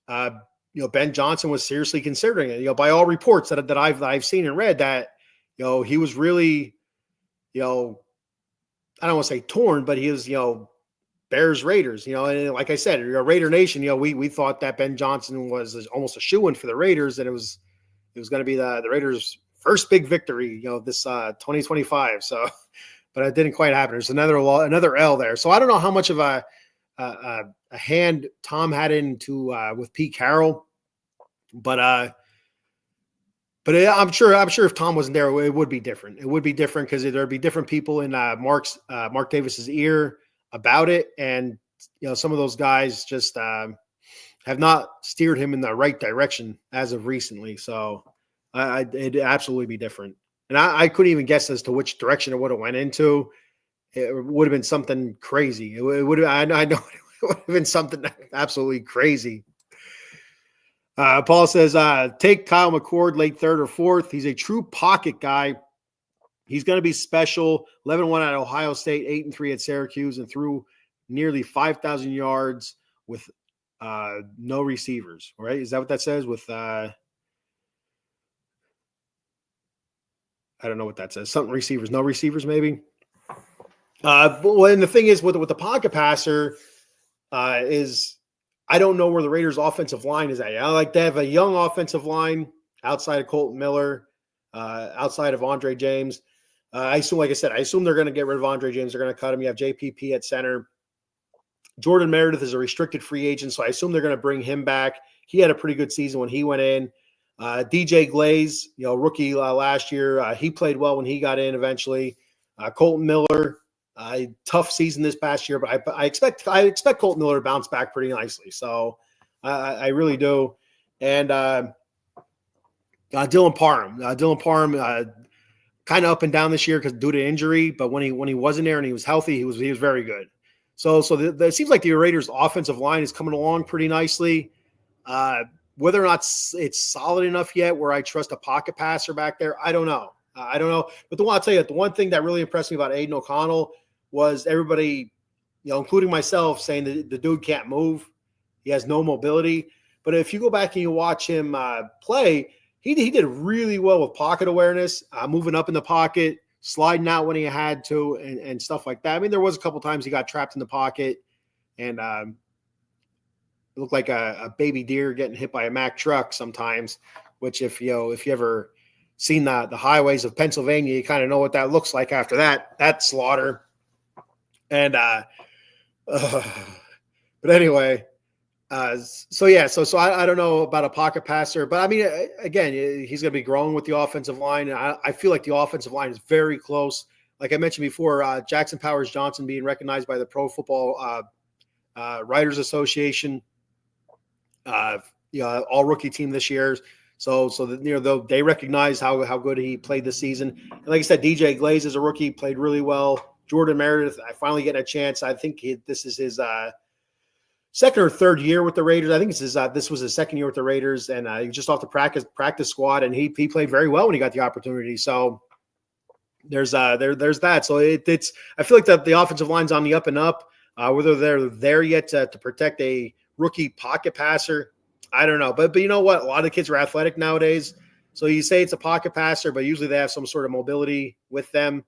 Ben Johnson was seriously considering it. By all reports that I've seen and read, that he was really I don't want to say torn, but he was Bears Raiders, and like I said, Raider Nation, we thought that Ben Johnson was almost a shoo-in for the Raiders, and it was going to be the Raiders' first big victory, this 2025. So, but it didn't quite happen. There's another L there. So I don't know how much of a hand Tom had into with Pete Carroll, but I'm sure if Tom wasn't there, it would be different. It would be different because there'd be different people in Mark Davis's ear about it, and some of those guys just have not steered him in the right direction as of recently. So it'd absolutely be different, and I couldn't even guess as to which direction it would have went into. It would have been something crazy. It would have. I know it would have been something absolutely crazy. Paul says, take Kyle McCord late third or fourth. He's a true pocket guy. He's going to be special. 11-1 at Ohio State, 8-3 at Syracuse, and threw nearly 5,000 yards with no receivers. Right? Is that what that says? With I don't know what that says. Something receivers, no receivers, maybe. And the thing is with the pocket passer is I don't know where the Raiders' offensive line is at. I like to have a young offensive line outside of Colton Miller, outside of Andre James. I assume they're going to get rid of Andre James. They're going to cut him. You have JPP at center. Jordan Meredith is a restricted free agent, so I assume they're going to bring him back. He had a pretty good season when he went in. DJ Glaze, rookie last year, he played well when he got in eventually. Colton Miller, tough season this past year, but I expect Colton Miller to bounce back pretty nicely. So I really do. And Dylan Parham, kind of up and down this year because due to injury. But when he wasn't there and he was healthy, he was very good. So it seems like the Raiders' offensive line is coming along pretty nicely. Whether or not it's solid enough yet where I trust a pocket passer back there, I don't know. I don't know. But I'll tell you, the one thing that really impressed me about Aiden O'Connell was everybody, including myself, saying that the dude can't move. He has no mobility. But if you go back and you watch him play, he did really well with pocket awareness, moving up in the pocket, sliding out when he had to, and stuff like that. I mean, there was a couple times he got trapped in the pocket, and it looked like a baby deer getting hit by a Mack truck sometimes. Which, if you ever seen the highways of Pennsylvania, you kind of know what that looks like after that slaughter. And but anyway. So I don't know about a pocket passer, but I mean, again, he's going to be growing with the offensive line. And I feel like the offensive line is very close. Like I mentioned before, Jackson Powers Johnson being recognized by the Pro Football Writers Association, all rookie team this year. So that, they recognize how good he played this season. And like I said, DJ Glaze is a rookie, played really well. Jordan Meredith, I finally getting a chance. I think this is his second or third year with the Raiders. I think this was his second year with the Raiders, and he just off the practice squad, and he played very well when he got the opportunity. So there's that. So it's I feel like the offensive line's on the up and up. Whether they're there yet to protect a rookie pocket passer, I don't know. But you know what? A lot of the kids are athletic nowadays. So you say it's a pocket passer, but usually they have some sort of mobility with them,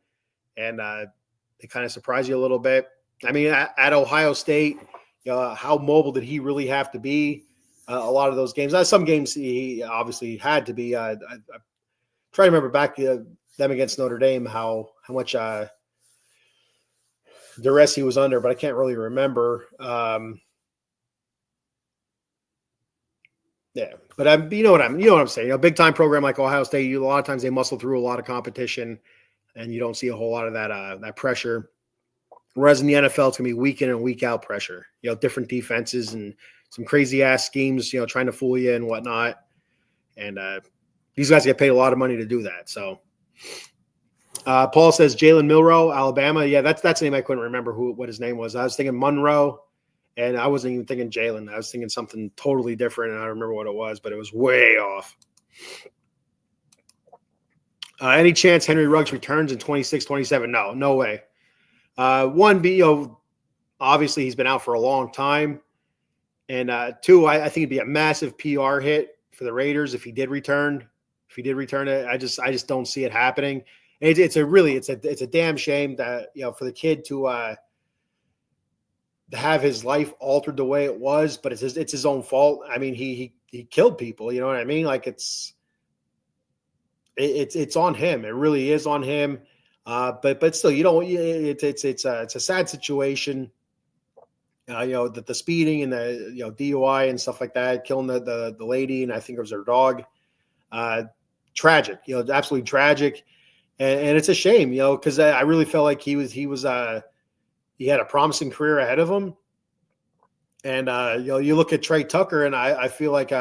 and they kind of surprise you a little bit. I mean, at Ohio State, how mobile did he really have to be? A lot of those games. Some games he obviously had to be. I try to remember back them against Notre Dame how much duress he was under, but I can't really remember. Yeah, but you know what I'm saying. A big time program like Ohio State, a lot of times they muscle through a lot of competition, and you don't see a whole lot of that pressure. Whereas in the NFL, it's going to be week in and week out pressure, different defenses and some crazy ass schemes, trying to fool you and whatnot. And these guys get paid a lot of money to do that. So Paul says Jalen Milroe, Alabama. Yeah, that's the name I couldn't remember what his name was. I was thinking Monroe, and I wasn't even thinking Jalen. I was thinking something totally different, and I don't remember what it was, but it was way off. Any chance Henry Ruggs returns in 26, 27? No way. Obviously he's been out for a long time. And two, I think it'd be a massive PR hit for the Raiders if he did return. If he did return it, I just don't see it happening. It's a damn shame that, for the kid to have his life altered the way it was, but it's his own fault. I mean, he killed people, you know what I mean? Like it's on him. It really is on him. But still, it's a sad situation. The speeding and the DUI and stuff like that, killing the lady, and I think it was her dog. Tragic, absolutely tragic, and it's a shame, because I really felt like he had a promising career ahead of him. And you look at Trey Tucker, and I feel like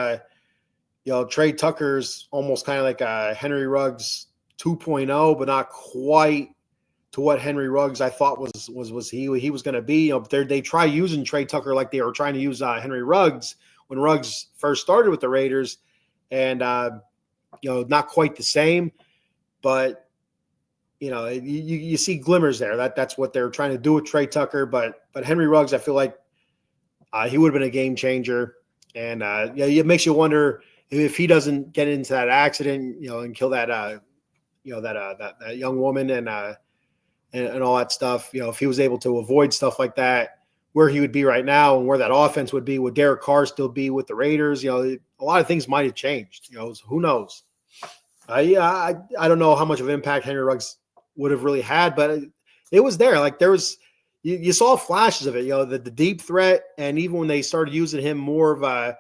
Trey Tucker's almost kind of like a Henry Ruggs 2.0, but not quite to what Henry Ruggs I thought he was going to be. They try using Trey Tucker like they were trying to use Henry Ruggs when Ruggs first started with the Raiders, and not quite the same, but you see glimmers there. That's what they're trying to do with Trey Tucker, but Henry Ruggs, I feel like he would have been a game changer, and it makes you wonder if he doesn't get into that accident, and kill that that young woman and all that stuff. If he was able to avoid stuff like that, where he would be right now and where that offense would be. Would Derek Carr still be with the Raiders? A lot of things might have changed. Who knows? I don't know how much of an impact Henry Ruggs would have really had, but it was there. Like there was, you saw flashes of it. The deep threat, and even when they started using him more of a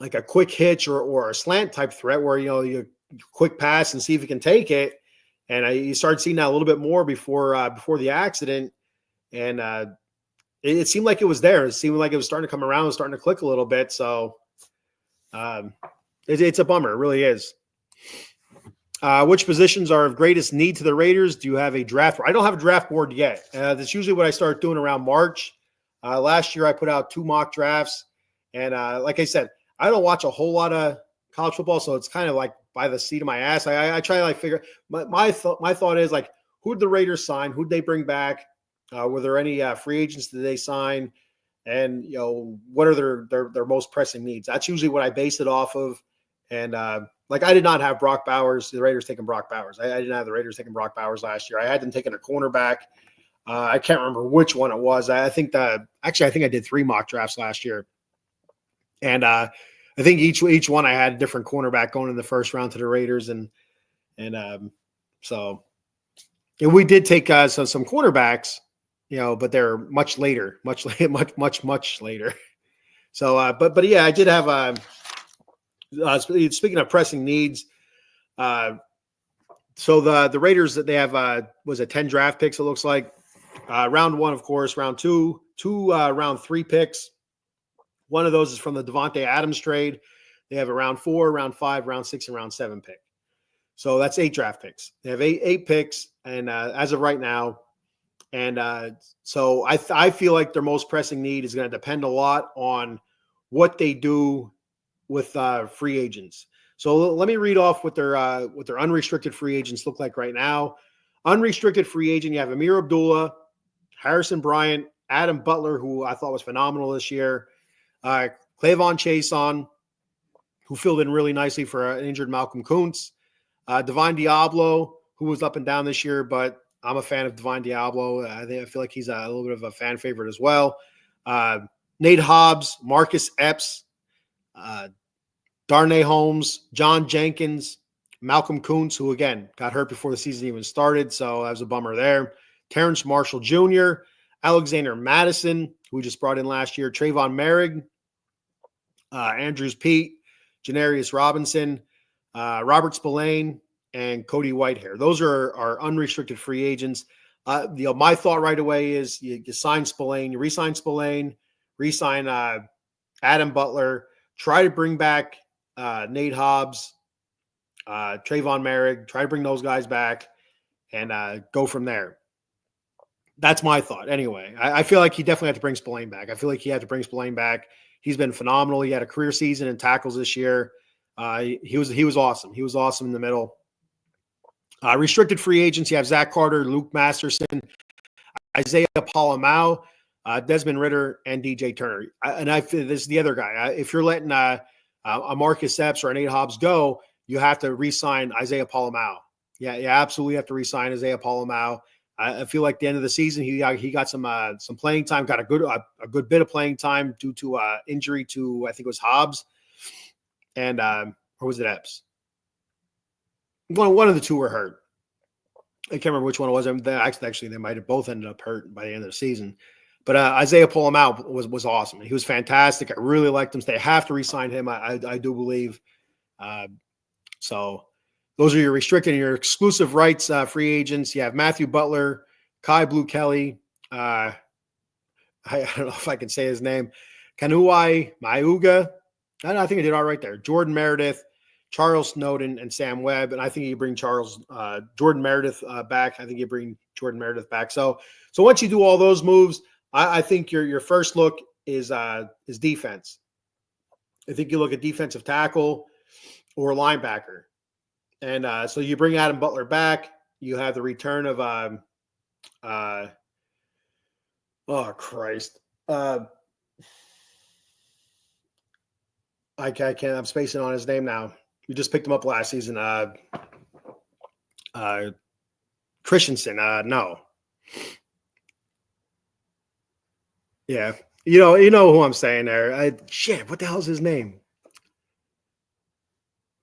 like a quick hitch or a slant type threat, where you quick pass and see if you can take it. And you started seeing that a little bit more before the accident, and it seemed like it was there. It seemed like it was starting to come around, starting to click a little bit. So it's a bummer. It really is. Which positions are of greatest need to the Raiders? Do you have a draft board? I don't have a draft board yet. That's usually what I start doing around March. Last year, I put out 2 mock drafts. And like I said, I don't watch a whole lot of college football, so it's kind of like by the seat of my ass. I try to like figure – my thought is like, who did the Raiders sign? Who did they bring back? Were there any free agents that they sign? And, what are their most pressing needs? That's usually what I base it off of. And like I did not have Brock Bowers, the Raiders taking Brock Bowers. I didn't have the Raiders taking Brock Bowers last year. I had them taking a cornerback. I can't remember which one it was. I think I did 3 mock drafts last year. And I think each one I had a different cornerback going in the first round to the Raiders. And so we did take some cornerbacks, but they're much later, much later. So, but yeah, I did have speaking of pressing needs, so the Raiders that they have was 10 draft picks. It looks like round 1, of course, round 2, round 3 picks. One of those is from the Devontae Adams trade. They have a round 4, round 5, round 6, and round 7 pick. So that's 8 draft picks. They have eight picks, and as of right now, and so I feel like their most pressing need is going to depend a lot on what they do with free agents. So let me read off what their unrestricted free agents look like right now. Unrestricted free agent, you have Amir Abdullah, Harrison Bryant, Adam Butler, who I thought was phenomenal this year, Clavon Chason, who filled in really nicely for an injured Malcolm Kuntz, Divine Diablo, who was up and down this year, but I'm a fan of Divine Diablo. I feel like he's a little bit of a fan favorite as well. Nate Hobbs, Marcus Epps, Darnay Holmes, John Jenkins, Malcolm Kuntz, who, again, got hurt before the season even started, so that was a bummer there. Terrence Marshall Jr., Alexander Madison, who we just brought in last year, Trayvon Merrick, Andrews Pete, Janarius Robinson, Robert Spillane, and Cody Whitehair. Those are our unrestricted free agents. My thought right away is you sign Spillane, you re-sign Spillane, re-sign Adam Butler, try to bring back Nate Hobbs, Trayvon Merrick, try to bring those guys back and go from there. That's my thought. Anyway, I feel like he definitely had to bring Spillane back. I feel like he had to bring Spillane back. He's been phenomenal. He had a career season in tackles this year. He was awesome. He was awesome in the middle. Restricted free agents, you have Zach Carter, Luke Masterson, Isaiah Palamau, Desmond Ridder, and DJ Turner. This is the other guy. If you're letting a Marcus Epps or a Nate Hobbs go, you have to re-sign Isaiah Palamau. Yeah, you absolutely have to re-sign Isaiah Palamau. I feel like at the end of the season, he got some playing time, got a good bit of playing time due to injury to, I think it was Hobbs, and or was it Epps? One of the two were hurt. I can't remember which one it was. Actually, they might have both ended up hurt by the end of the season. But Isaiah Palamau was awesome. He was fantastic. I really liked him. They have to re-sign him, I do believe. So those are your restricted and your exclusive rights free agents. You have Matthew Butler, Kai Blue Kelly. I don't know if I can say his name. Kanuai Mauga. I think I did all right there. Jordan Meredith, Charles Snowden, and Sam Webb. And I think you bring Jordan Meredith back. I think you bring Jordan Meredith back. So once you do all those moves, I think your first look is defense. I think you look at defensive tackle or linebacker. And so you bring Adam Butler back. You have the return of oh Christ. I can't. I'm spacing on his name now. We just picked him up last season. Christensen. No. Yeah. You know who I'm saying there. What the hell's his name?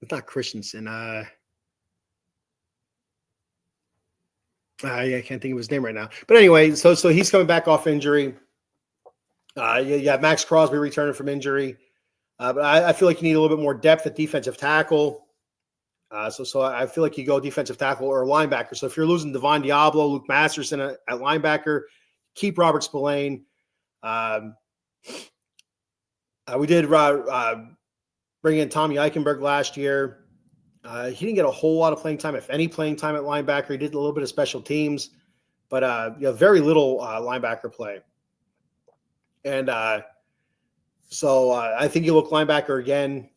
It's not Christensen. I can't think of his name right now. But anyway, so he's coming back off injury. You have Max Crosby returning from injury. But I feel like you need a little bit more depth at defensive tackle. So I feel like you go defensive tackle or linebacker. So if you're losing Divine Diablo, Luke Masterson at linebacker, keep Robert Spillane. We did bring in Tommy Eichenberg last year. He didn't get a whole lot of playing time, if any playing time at linebacker. He did a little bit of special teams, but very little linebacker play. And so I think you look linebacker again.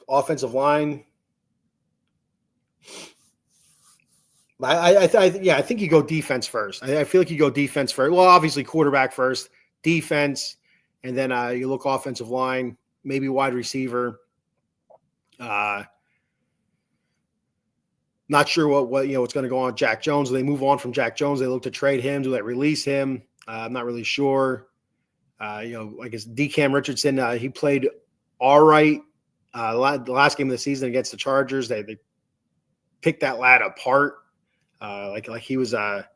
Offensive line. I think you go defense first. I feel like you go defense first. Well, obviously quarterback first, defense, and then you look offensive line, maybe wide receiver. Not sure what what's going to go on with Jack Jones. Do they move on from Jack Jones? They look to trade him. Do they release him? I'm not really sure. I guess DeCam Richardson, he played all right the last game of the season against the Chargers. They picked that lad apart. Like he was a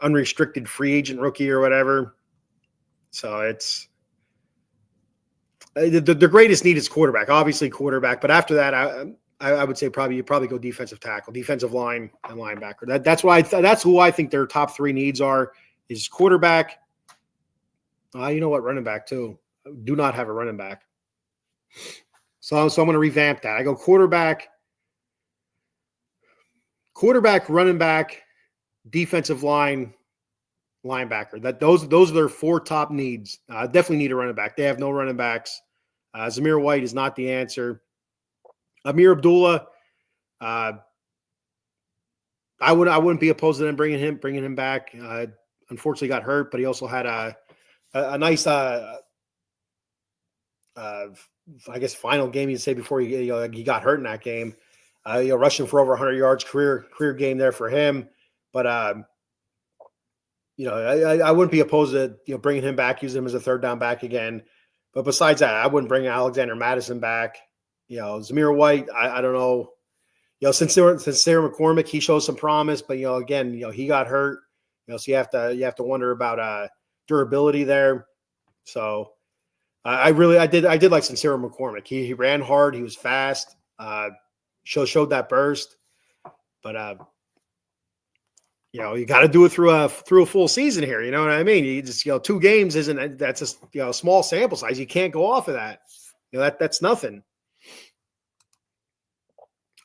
unrestricted free agent rookie or whatever. So it's the greatest need is quarterback, obviously quarterback. But after that, I would say you probably go defensive tackle, defensive line, and linebacker. That's who I think their top three needs are is quarterback. You know what, running back too. Do not have a running back. So I'm going to revamp that. I go quarterback, running back, defensive line, linebacker. Those are their four top needs. Definitely need a running back. They have no running backs. Zamir White is not the answer. Amir Abdullah, I wouldn't be opposed to them bringing him back. Unfortunately, got hurt, but he also had a nice I guess final game you'd say before he got hurt in that game. Rushing for over 100 yards, career game there for him. But I wouldn't be opposed to bringing him back, using him as a third down back again. But besides that, I wouldn't bring Alexander Madison back. Zamir White, I don't know. Since Sarah McCormick, he shows some promise, but again, he got hurt. So you have to wonder about durability there. So I did like Sincere McCormick. He ran hard. He was fast. Showed that burst. But you got to do it through a full season here. You know what I mean? You just 2 games that's a small sample size. You can't go off of that. That's nothing.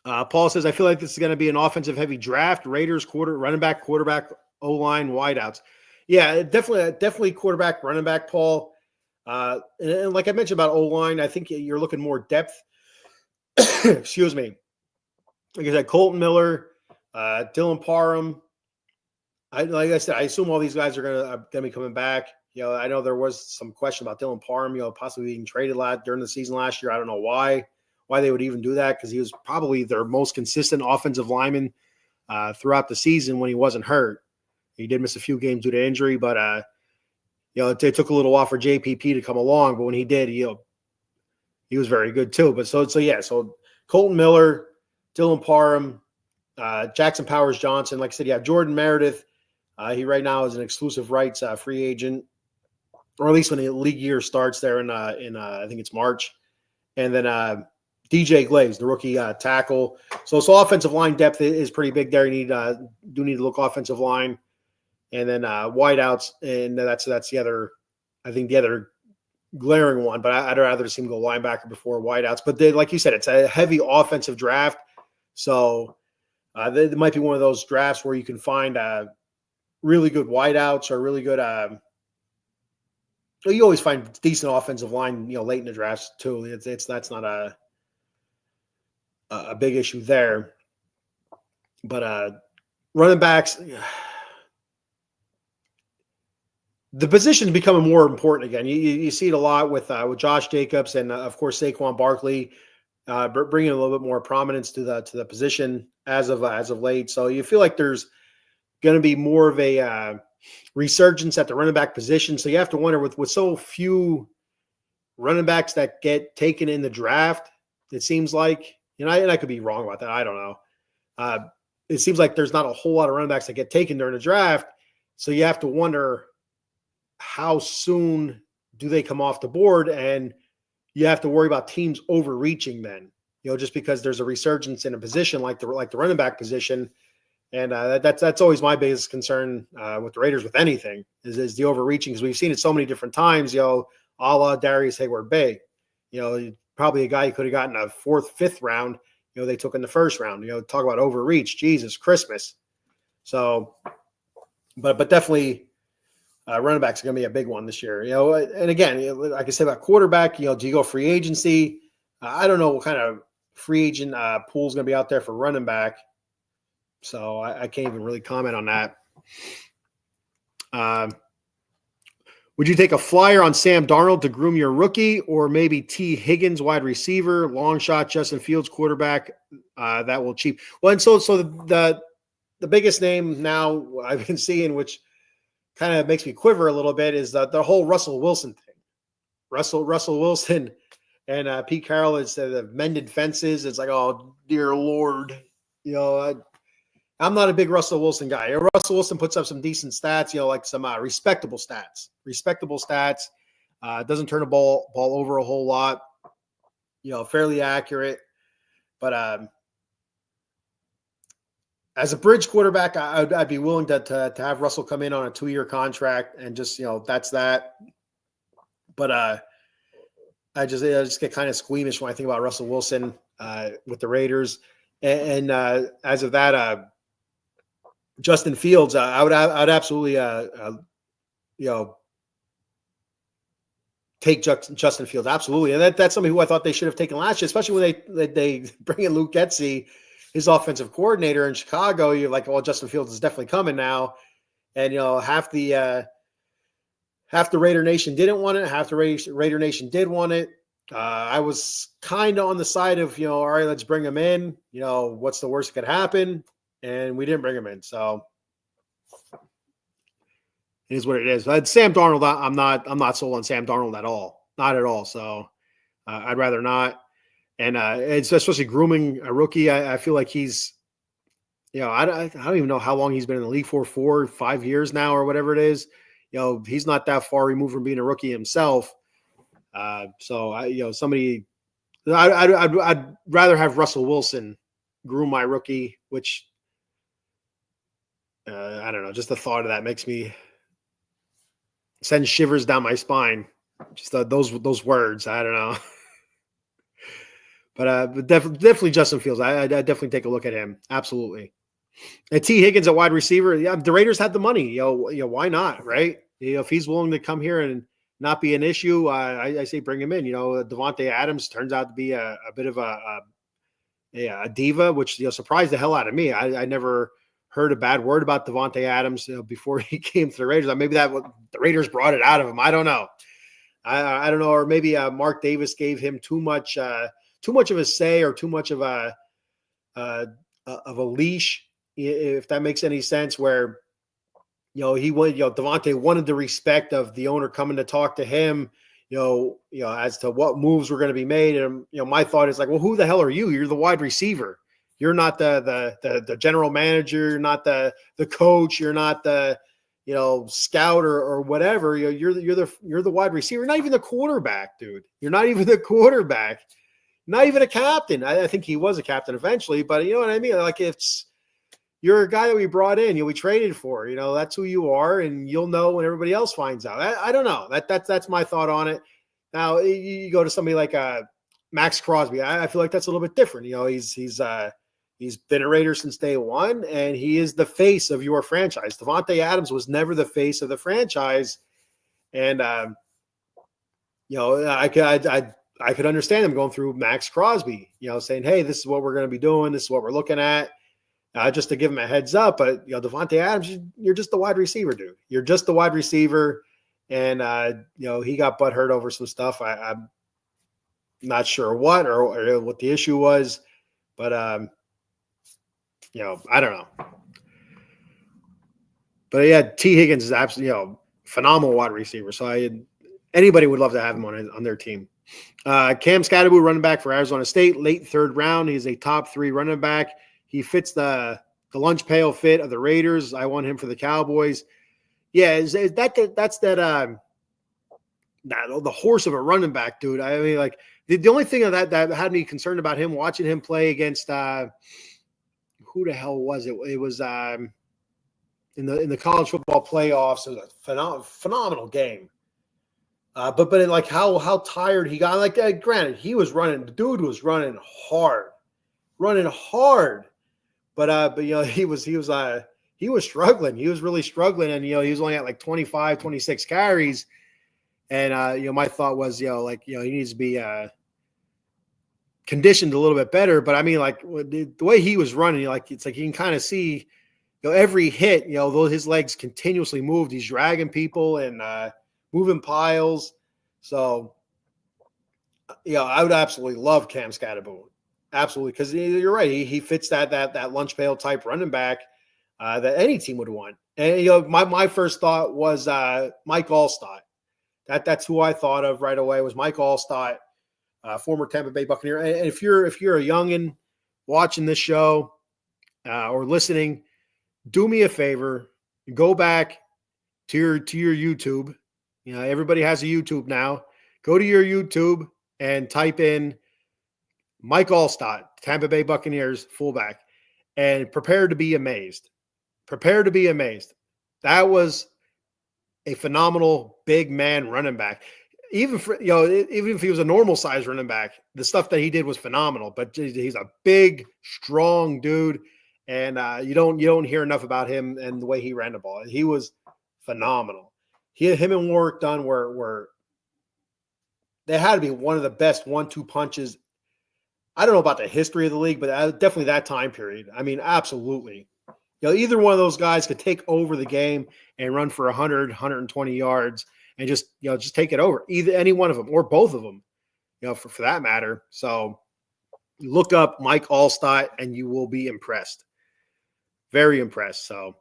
Paul says, I feel like this is going to be an offensive heavy draft. Raiders running back, quarterback, O-line, wideouts. Yeah, definitely quarterback, running back, Paul. And like I mentioned about O-line, I think you're looking more depth. Excuse me. Like I said, Colton Miller, Dylan Parham. Like I said, I assume all these guys are gonna be coming back. I know there was some question about Dylan Parham, possibly being traded a lot during the season last year. I don't know why they would even do that, because he was probably their most consistent offensive lineman throughout the season when he wasn't hurt. He did miss a few games due to injury, but it took a little while for JPP to come along. But when he did, he was very good too. But so Colton Miller, Dylan Parham, Jackson Powers Johnson. Like I said, you have Jordan Meredith. He right now is an exclusive rights free agent, or at least when the league year starts there in I think it's March. And then DJ Glaze, the rookie tackle. So offensive line depth is pretty big there. You need to look offensive line. And then wideouts, and that's the other, I think the other glaring one. But I'd rather see him go linebacker before wideouts. But like you said, it's a heavy offensive draft, so there might be one of those drafts where you can find really good wideouts or really good. You always find decent offensive line, late in the drafts too. That's not a big issue there. But running backs. The position's becoming more important again. You see it a lot with Josh Jacobs and of course Saquon Barkley bringing a little bit more prominence to the position as of late. So you feel like there's going to be more of a resurgence at the running back position. So you have to wonder with so few running backs that get taken in the draft. It seems like, and I could be wrong about that. I don't know. It seems like there's not a whole lot of running backs that get taken during the draft. So you have to wonder, how soon do they come off the board? And you have to worry about teams overreaching then, just because there's a resurgence in a position like the running back position. And that's always my biggest concern with the Raiders with anything is the overreaching, because we've seen it so many different times, a la Darius Hayward-Bay. probably a guy you could have gotten a 4th, 5th round. They took in the 1st round. Talk about overreach. Jesus, Christmas. So, but definitely running back's going to be a big one this year. And again, like I said about quarterback, do you go free agency? I don't know what kind of free agent pool is going to be out there for running back. So I can't even really comment on that. Would you take a flyer on Sam Darnold to groom your rookie, or maybe T. Higgins, wide receiver, long shot, Justin Fields, quarterback, that will cheap? Well, and so the biggest name now I've been seeing, which kind of makes me quiver a little bit, is the whole Russell Wilson thing. Russell Wilson and Pete Carroll instead of mended fences. It's like, oh dear Lord, I'm not a big Russell Wilson guy. Russell Wilson puts up some decent stats, like some respectable stats. Doesn't turn the ball over a whole lot. Fairly accurate. But as a bridge quarterback, I'd be willing to have Russell come in on a 2-year contract and just that's that. But I just get kind of squeamish when I think about Russell Wilson with the Raiders. And as of that, Justin Fields, I'd absolutely, take Justin Fields. Absolutely. And that's somebody who I thought they should have taken last year, especially when they bring in Luke Getsy, his offensive coordinator in Chicago. You're like, well, Justin Fields is definitely coming now. And, half the Raider Nation didn't want it. Half the Raider Nation did want it. I was kind of on the side of, all right, let's bring him in. What's the worst that could happen? And we didn't bring him in. So it is what it is. But Sam Darnold, I'm not sold on Sam Darnold at all. Not at all. So I'd rather not. And it's especially grooming a rookie. I feel like he's, I don't even know how long he's been in the league for, 4 or 5 years now or whatever it is. He's not that far removed from being a rookie himself. So somebody, I'd rather have Russell Wilson groom my rookie, which I don't know. Just the thought of that makes me send shivers down my spine. Just those words. I don't know. But definitely Justin Fields. I definitely take a look at him. Absolutely. And T. Higgins at wide receiver. Yeah, the Raiders had the money. Why not? Right? If he's willing to come here and not be an issue, I say bring him in. Devontae Adams turns out to be a bit of a diva, which surprised the hell out of me. I never heard a bad word about Devontae Adams before he came to the Raiders. Maybe the Raiders brought it out of him. I don't know. I don't know. Or maybe Mark Davis gave him too much of a say or too much of a leash, if that makes any sense, where Devontae wanted the respect of the owner coming to talk to him, as to what moves were going to be made. And, my thought is like, well, who the hell are you? You're the wide receiver. You're not the general manager. You're not the coach. You're not the, scout or whatever. You're the wide receiver. You're not even the quarterback, dude. You're not even the quarterback. Not even a captain. I think he was a captain eventually, but you know what I mean? Like you're a guy that we brought in, we traded for, that's who you are, and you'll know when everybody else finds out. I don't know. That's my thought on it. Now you go to somebody like Max Crosby. I feel like that's a little bit different. He's been a Raider since day one, and he is the face of your franchise. Devontae Adams was never the face of the franchise, and I could understand him going through Max Crosby, saying, hey, this is what we're going to be doing. This is what we're looking at, just to give him a heads up. But, Devontae Adams, you're just the wide receiver, dude. You're just the wide receiver. And, he got butthurt over some stuff. I'm not sure what or what the issue was. But, I don't know. But, yeah, T. Higgins is absolutely, phenomenal wide receiver. So anybody would love to have him on their team. Cam Scatterbo, running back for Arizona State, late 3rd round. He's a top 3 running back. He fits the lunch pail fit of the Raiders. I want him for the Cowboys. Yeah, that's the horse of a running back, dude. I mean, like the only thing that had me concerned about him watching him play against who the hell was it? It was in the college football playoffs. It was a phenomenal game. But like how tired he got. Like granted, the dude was running hard, running hard. But he was struggling. He was really struggling, and he was only at like 25, 26 carries. And my thought was, he needs to be conditioned a little bit better. But I mean, like the way he was running, it's like you can kind of see, every hit, though his legs continuously moved, he's dragging people and moving piles. So, I would absolutely love Cam Scatterboom. Absolutely, because you're right. He fits that lunch pail type running back that any team would want. And my first thought was Mike Allstott. That's who I thought of right away was Mike Allstott, former Tampa Bay Buccaneer. And if you're a youngin watching this show or listening, do me a favor, go back to your YouTube. Everybody has a YouTube now. Go to your YouTube and type in Mike Allstott, Tampa Bay Buccaneers fullback, and prepare to be amazed. Prepare to be amazed. That was a phenomenal big man running back. Even if he was a normal size running back, the stuff that he did was phenomenal. But he's a big, strong dude, and you don't hear enough about him and the way he ran the ball. He was phenomenal. Him and Warwick Dunn were they had to be one of the best 1-2 punches. I don't know about the history of the league, but definitely that time period. I mean, absolutely. Either one of those guys could take over the game and run for 100, 120 yards and just take it over. Either any one of them or both of them, for that matter. So look up Mike Allstott and you will be impressed. Very impressed. So,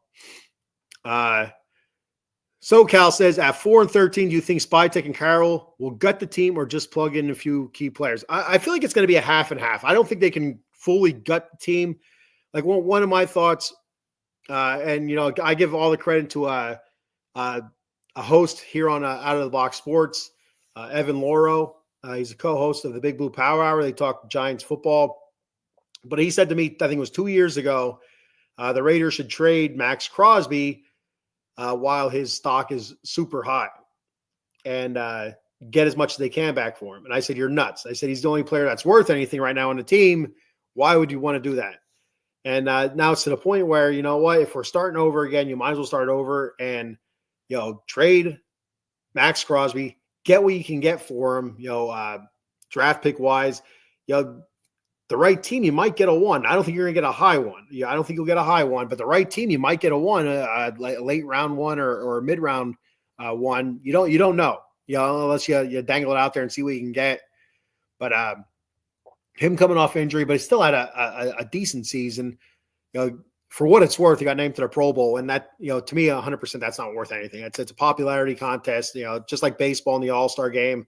SoCal says, at 4-13, do you think Spytek and Carroll will gut the team or just plug in a few key players? I feel like it's going to be a half and half. I don't think they can fully gut the team. Like one of my thoughts, and I give all the credit to a host here on Out of the Box Sports, Evan Loro. He's a co-host of the Big Blue Power Hour. They talk Giants football. But he said to me, I think it was 2 years ago, the Raiders should trade Max Crosby while his stock is super high and get as much as they can back for him. And I said, you're nuts. I said, he's the only player that's worth anything right now on the team. Why would you want to do that? And now it's to the point where, you know what, if we're starting over again, you might as well start over and, trade Max Crosby, get what you can get for him, draft pick wise, the right team, you might get a 1. I don't think you're going to get a high 1. I don't think you'll get a high 1, but the right team, you might get a 1, a late round 1 or a mid round 1. You don't know, unless you dangle it out there and see what you can get. But him coming off injury, but he still had a decent season. For what it's worth, he got named to the Pro Bowl, and that, to me, 100%, that's not worth anything. It's a popularity contest, just like baseball in the All-Star game.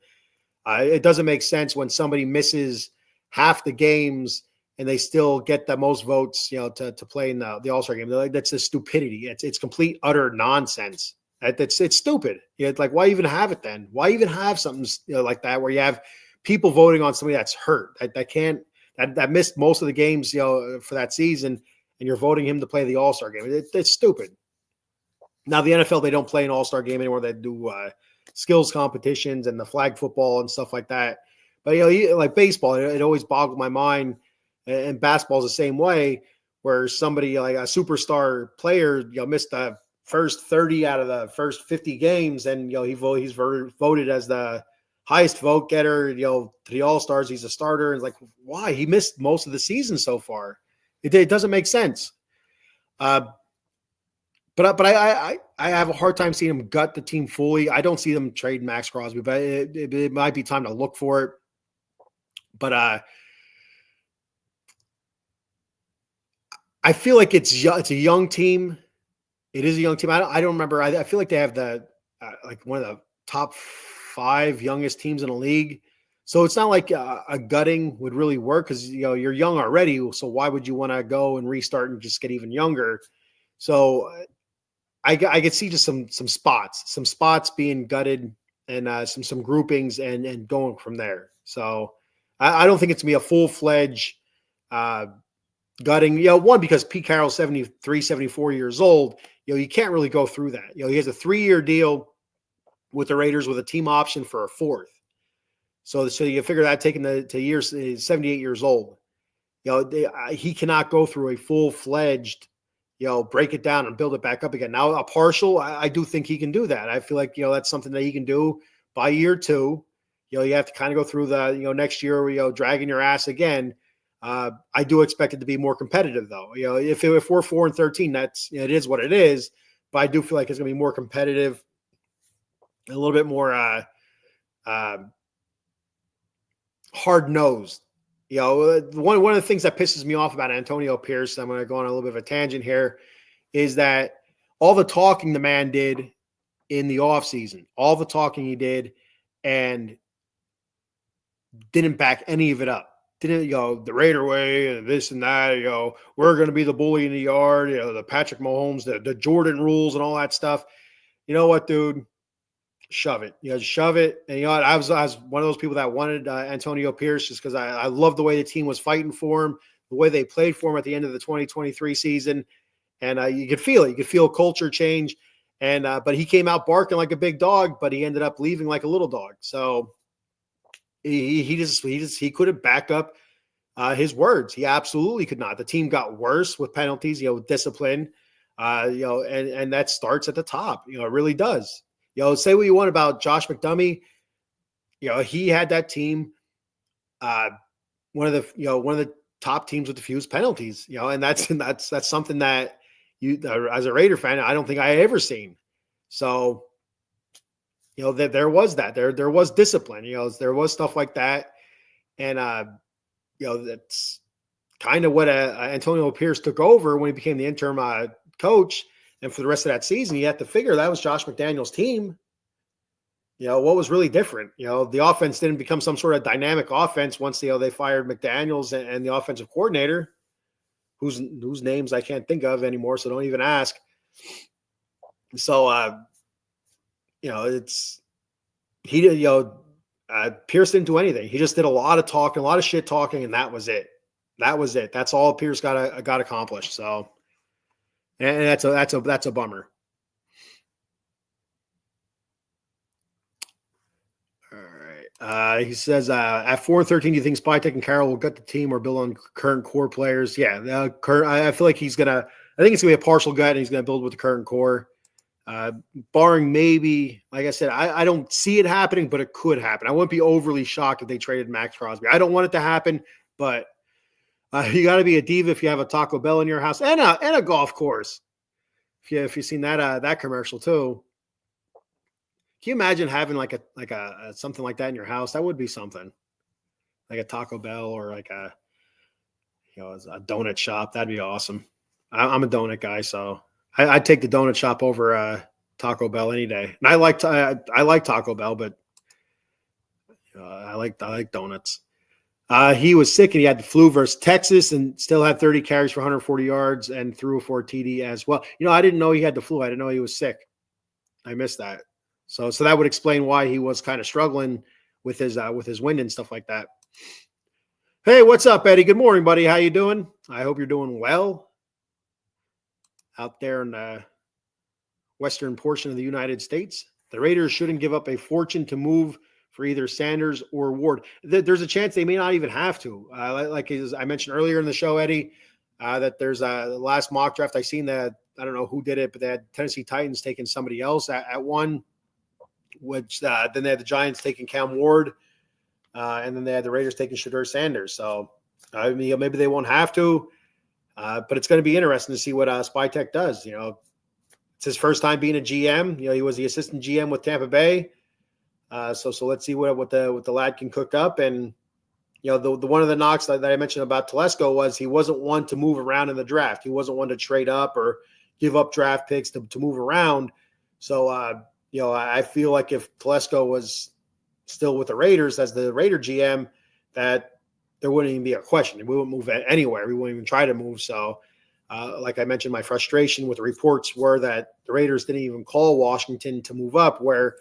It doesn't make sense when somebody misses half the games and they still get the most votes, to play in the All-Star game. That's a stupidity. It's complete, utter nonsense. It's stupid. It's like, why even have it then? Why even have something like that where you have people voting on somebody that's hurt that missed most of the games, for that season, and you're voting him to play the All-Star game? It's stupid. Now the NFL, they don't play an All-Star game anymore. They do skills competitions and the flag football and stuff like that. But like baseball, it always boggled my mind, and basketball is the same way, where somebody like a superstar player, missed the first 30 out of the first 50 games, and he's voted as the highest vote getter, to the All-Stars. He's a starter, and it's like, why? He missed most of the season so far. It doesn't make sense. But I have a hard time seeing him gut the team fully. I don't see them trade Max Crosby, but it might be time to look for it. But I feel like it's a young team. It is a young team. I don't remember. I feel like they have like one of the top 5 youngest teams in the league. So it's not like a gutting would really work, because you're young already. So why would you want to go and restart and just get even younger? So I could see just some spots being gutted, and some groupings and going from there. So I don't think it's gonna be a full-fledged gutting. One, because Pete Carroll's 73, 74 years old. You can't really go through that. He has a 3-year deal. with the Raiders with a team option for a fourth. So you figure that taking to years, 78 years old. He cannot go through a full-fledged, break it down and build it back up again. Now, a partial, I do think he can do that. I feel like, that's something that he can do by year 2. You have to kind of go through the, next year, dragging your ass again. I do expect it to be more competitive, though. If we're 4-13, that's, it is what it is. But I do feel like it's going to be more competitive, a little bit more hard-nosed. One of the things that pisses me off about Antonio Pierce, I'm going to go on a little bit of a tangent here, is that all the talking the man did in the offseason, all the talking he did, and didn't back any of it up. Didn't, the Raider way and this and that, we're going to be the bully in the yard, the Patrick Mahomes, the Jordan rules and all that stuff. You know what, dude? Shove it. Shove it. And I was one of those people that wanted Antonio Pierce just because I love the way the team was fighting for him, the way they played for him at the end of the 2023 season. And you could feel it. You could feel culture change. And but he came out barking like a big dog, but he ended up leaving like a little dog. So he couldn't back up his words. He absolutely could not. The team got worse with penalties, discipline, and that starts at the top. It really does. Say what you want about Josh McDummy. He had that team, one of the top teams with the fewest penalties. And that's something that you, as a Raider fan, I don't think I had ever seen. So, that there was that. There was discipline. There was stuff like that, and that's kind of what Antonio Pierce took over when he became the interim coach. And for the rest of that season, you have to figure that was Josh McDaniels' team. What was really different? The offense didn't become some sort of dynamic offense once they fired McDaniels and the offensive coordinator, whose names I can't think of anymore, so don't even ask. So, Pierce didn't do anything. He just did a lot of talking, a lot of shit talking, and that was it. That's all Pierce got accomplished. So. And that's a bummer. All right. He says, at 4-13, do you think Spytek and Carroll will gut the team or build on current core players? Yeah. I feel like I think it's going to be a partial gut, and he's going to build with the current core. Barring maybe, like I said, I don't see it happening, but it could happen. I wouldn't be overly shocked if they traded Max Crosby. I don't want it to happen, but you got to be a diva if you have a Taco Bell in your house and a golf course. If you've seen that commercial too, can you imagine having like a something like that in your house? That would be something, like a Taco Bell or like a donut shop. That'd be awesome. I'm a donut guy, so I'd take the donut shop over Taco Bell any day. And I like Taco Bell, but I like donuts. He was sick and he had the flu versus Texas and still had 30 carries for 140 yards and threw for a TD as well. I didn't know he had the flu. I didn't know he was sick. I missed that. So that would explain why he was kind of struggling with his wind and stuff like that. Hey, what's up, Eddie? Good morning, buddy. How you doing? I hope you're doing well out there in the western portion of the United States. The Raiders shouldn't give up a fortune to move for either Sanders or Ward. There's a chance they may not even have to. Like I mentioned earlier in the show, Eddie, that there's the last mock draft I seen that, I don't know who did it, but they had Tennessee Titans taking somebody else at one, which then they had the Giants taking Cam Ward, and then they had the Raiders taking Shedeur Sanders. So maybe they won't have to, but it's going to be interesting to see what Spytek does. It's his first time being a GM. He was the assistant GM with Tampa Bay. So let's see what the lad can cook up. And the one of the knocks that I mentioned about Telesco was he wasn't one to move around in the draft. He wasn't one to trade up or give up draft picks to move around. So I feel like if Telesco was still with the Raiders as the Raider GM, that there wouldn't even be a question. We wouldn't move anywhere. We wouldn't even try to move. So like I mentioned, my frustration with the reports were that the Raiders didn't even call Washington to move up, where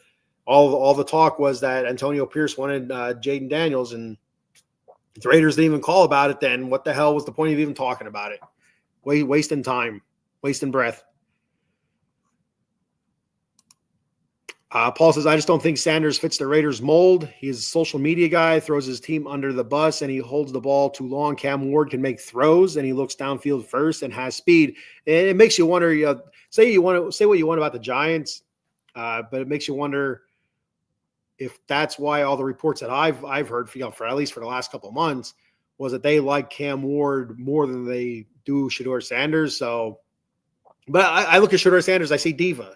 all the talk was that Antonio Pierce wanted Jaden Daniels, and if the Raiders didn't even call about it, then what the hell was the point of even talking about it? Wasting time, wasting breath. Paul says, I just don't think Sanders fits the Raiders mold. He's a social media guy, throws his team under the bus, and he holds the ball too long. Cam Ward can make throws, and he looks downfield first and has speed. And it makes you wonder, say what you want about the Giants, but it makes you wonder if that's why all the reports that I've heard, for at least for the last couple of months, was that they like Cam Ward more than they do Shedeur Sanders. So, but I look at Shedeur Sanders, I see diva.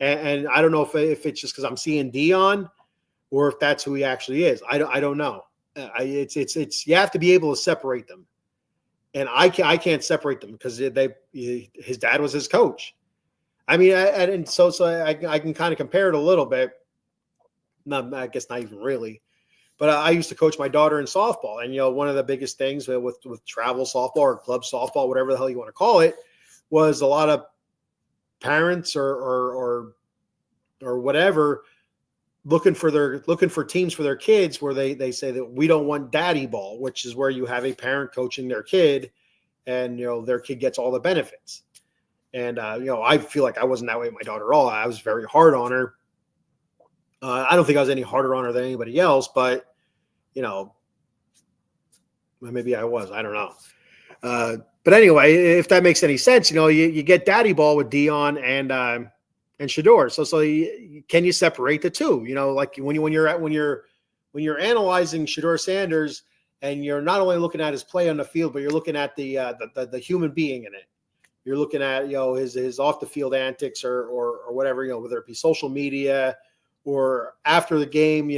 And I don't know if it's just because I'm seeing Dion or if that's who he actually is. I don't know. It's you have to be able to separate them, and I can't separate them because his dad was his coach. I mean, so I can kind of compare it a little bit. I guess not even really, but I used to coach my daughter in softball, and one of the biggest things with travel softball or club softball, whatever the hell you want to call it, was a lot of parents or whatever looking for teams for their kids where they say that we don't want daddy ball, which is where you have a parent coaching their kid and their kid gets all the benefits. And I feel like I wasn't that way with my daughter at all. I was very hard on her. I don't think I was any harder on her than anybody else, but maybe I was. I don't know. But anyway, if that makes any sense, you get daddy ball with Dion and Shedeur. So can you separate the two? Like when you're analyzing Shedeur Sanders and you're not only looking at his play on the field, but you're looking at the human being in it. You're looking at his off the field antics or whatever, whether it be social media or after the game,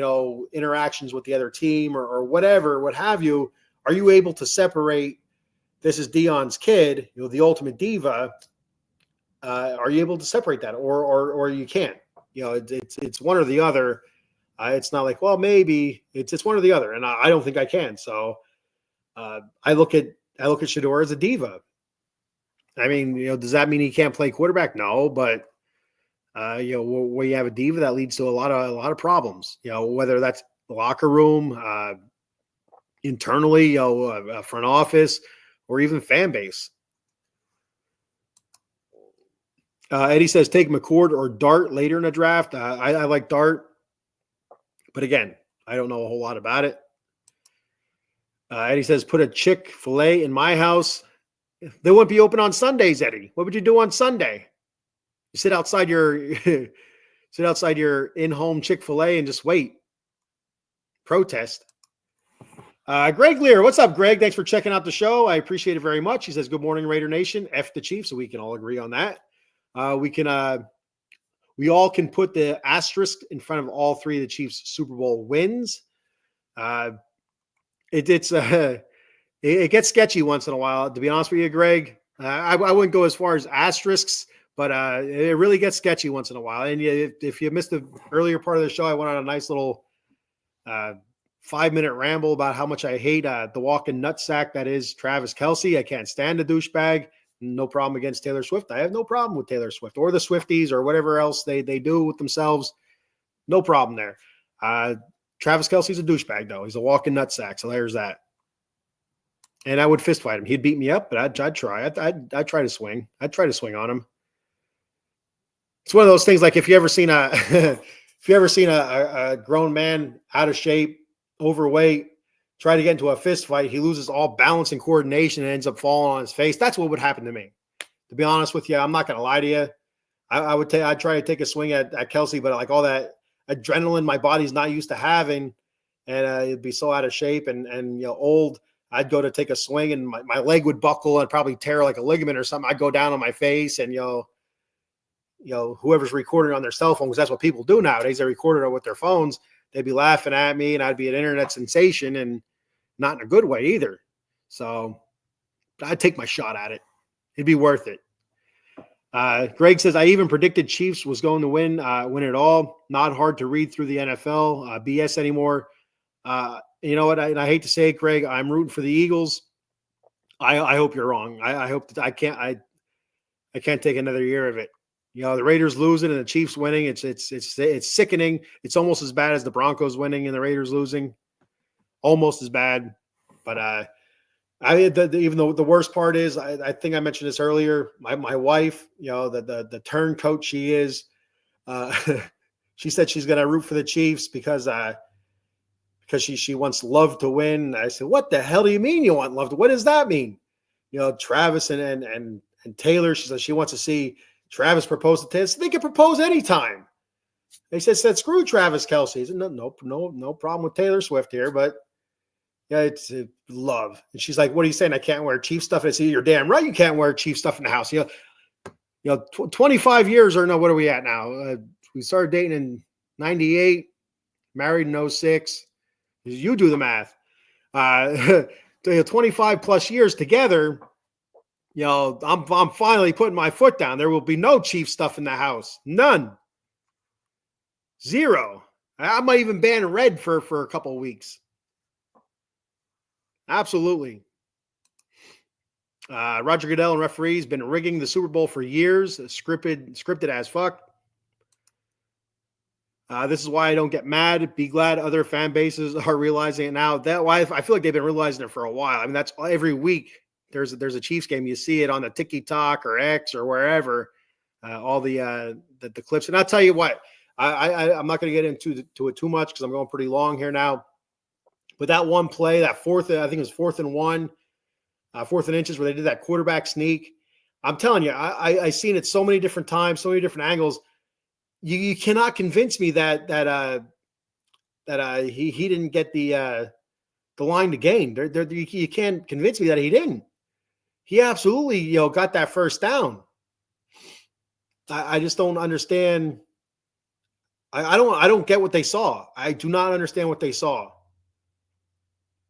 interactions with the other team or whatever, what have you. Are you able to separate? This is Dion's kid, the ultimate diva. Are you able to separate that, or you can't? It's one or the other. It's not like, well, maybe it's one or the other, and I don't think I can. So I look at Shedeur as a diva. I mean, does that mean he can't play quarterback? No, but where you have a diva, that leads to a lot of problems. Whether that's the locker room, internally, front office, or even fan base. Eddie says take McCord or Dart later in the draft. I like Dart, but again, I don't know a whole lot about it. Eddie says put a Chick-fil-A in my house. They wouldn't be open on Sundays, Eddie. What would you do on Sunday? You sit outside your in-home Chick-fil-A and just wait. Protest. Greg Lear, what's up, Greg? Thanks for checking out the show. I appreciate it very much. He says, good morning, Raider Nation. F the Chiefs, so we can all agree on that. We all can put the asterisk in front of all three of the Chiefs' Super Bowl wins. It gets sketchy once in a while, to be honest with you, Greg. I wouldn't go as far as asterisks, but it really gets sketchy once in a while. And if you missed the earlier part of the show, I went on a nice little 5-minute ramble about how much I hate the walking nutsack that is Travis Kelce. I can't stand the douchebag. No problem against Taylor Swift. I have no problem with Taylor Swift or the Swifties or whatever else they do with themselves. No problem there. Travis Kelce's a douchebag, though. He's a walking nutsack, so there's that. And I would fist fight him. He'd beat me up, but I'd try. I'd try to swing. I'd try to swing on him. It's one of those things like if you ever seen a grown man out of shape, overweight, try to get into a fist fight, he loses all balance and coordination and ends up falling on his face. That's what would happen to me. To be honest with you, I'm not going to lie to you. I'd try to take a swing at Kelce, but like all that adrenaline my body's not used to having, and it'd be so out of shape and old. I'd go to take a swing and my leg would buckle and probably tear like a ligament or something. I'd go down on my face and whoever's recording on their cell phone, because that's what people do nowadays. They record it with their phones. They'd be laughing at me and I'd be an internet sensation, and not in a good way either. So I'd take my shot at it. It'd be worth it. Greg says, I even predicted Chiefs was going to win it all. Not hard to read through the NFL BS anymore. You know what? I hate to say it, Greg, I'm rooting for the Eagles. I hope you're wrong. I hope that I can't take another year of it. The Raiders losing and the Chiefs winning. It's sickening. It's almost as bad as the Broncos winning and the Raiders losing. Almost as bad. But even though the worst part is, I think I mentioned this earlier. My wife, the turncoat she is, She said she's going to root for the Chiefs because she wants Love to win. I said, what the hell do you mean you want Love to? What does that mean? Travis and Taylor. She said she wants to see Travis propose to Taylor. So they can propose anytime. They said screw Travis Kelce. Said, no problem with Taylor Swift here, but yeah, it's Love. And she's like, what are you saying? I can't wear Chief stuff. I said, you're damn right you can't wear Chief stuff in the house. 25 years or no, what are we at now? We started dating in 98, married in 06. You do the math. 25 plus years together, I'm finally putting my foot down. There will be no Chief stuff in the house. None. Zero. I might even ban red for a couple of weeks. Absolutely. Roger Goodell and referees been rigging the Super Bowl for years, scripted as fuck. This is why I don't get mad. Be glad other fan bases are realizing it now. That why I feel like they've been realizing it for a while. I mean, that's every week. There's a Chiefs game. You see it on the TikTok or X or wherever. All the clips. And I'll tell you what. I'm not going to get into it too much because I'm going pretty long here now. But that one play, that fourth, I think it was 4th and 1, 4th and inches, where they did that quarterback sneak. I'm telling you, I seen it so many different times, so many different angles. You cannot convince me that he didn't get the line to gain. You can't convince me that he didn't. He absolutely got that first down. I just don't understand. I don't get what they saw. I do not understand what they saw.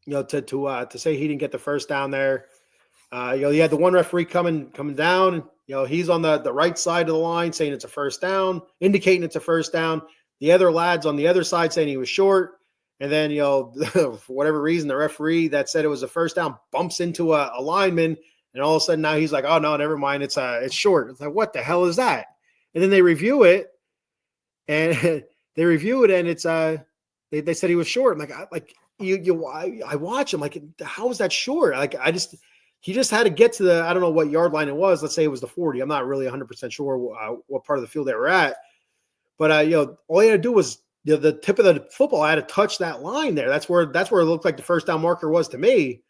To say he didn't get the first down there. You had the one referee coming down. He's on the right side of the line saying it's a first down, indicating it's a first down. The other lads on the other side saying he was short. And then, for whatever reason, the referee that said it was a first down bumps into a lineman. And all of a sudden now he's like, oh, no, never mind. It's short. It's like, what the hell is that? And then they review it. And and it's they said he was short. I'm like, I watch him like, how is that short? He just had to get to I don't know what yard line it was. Let's say it was the 40. I'm not really 100% sure what part of the field they were at. But all he had to do was the tip of the football had to touch that line there. That's where it looked like the first down marker was to me.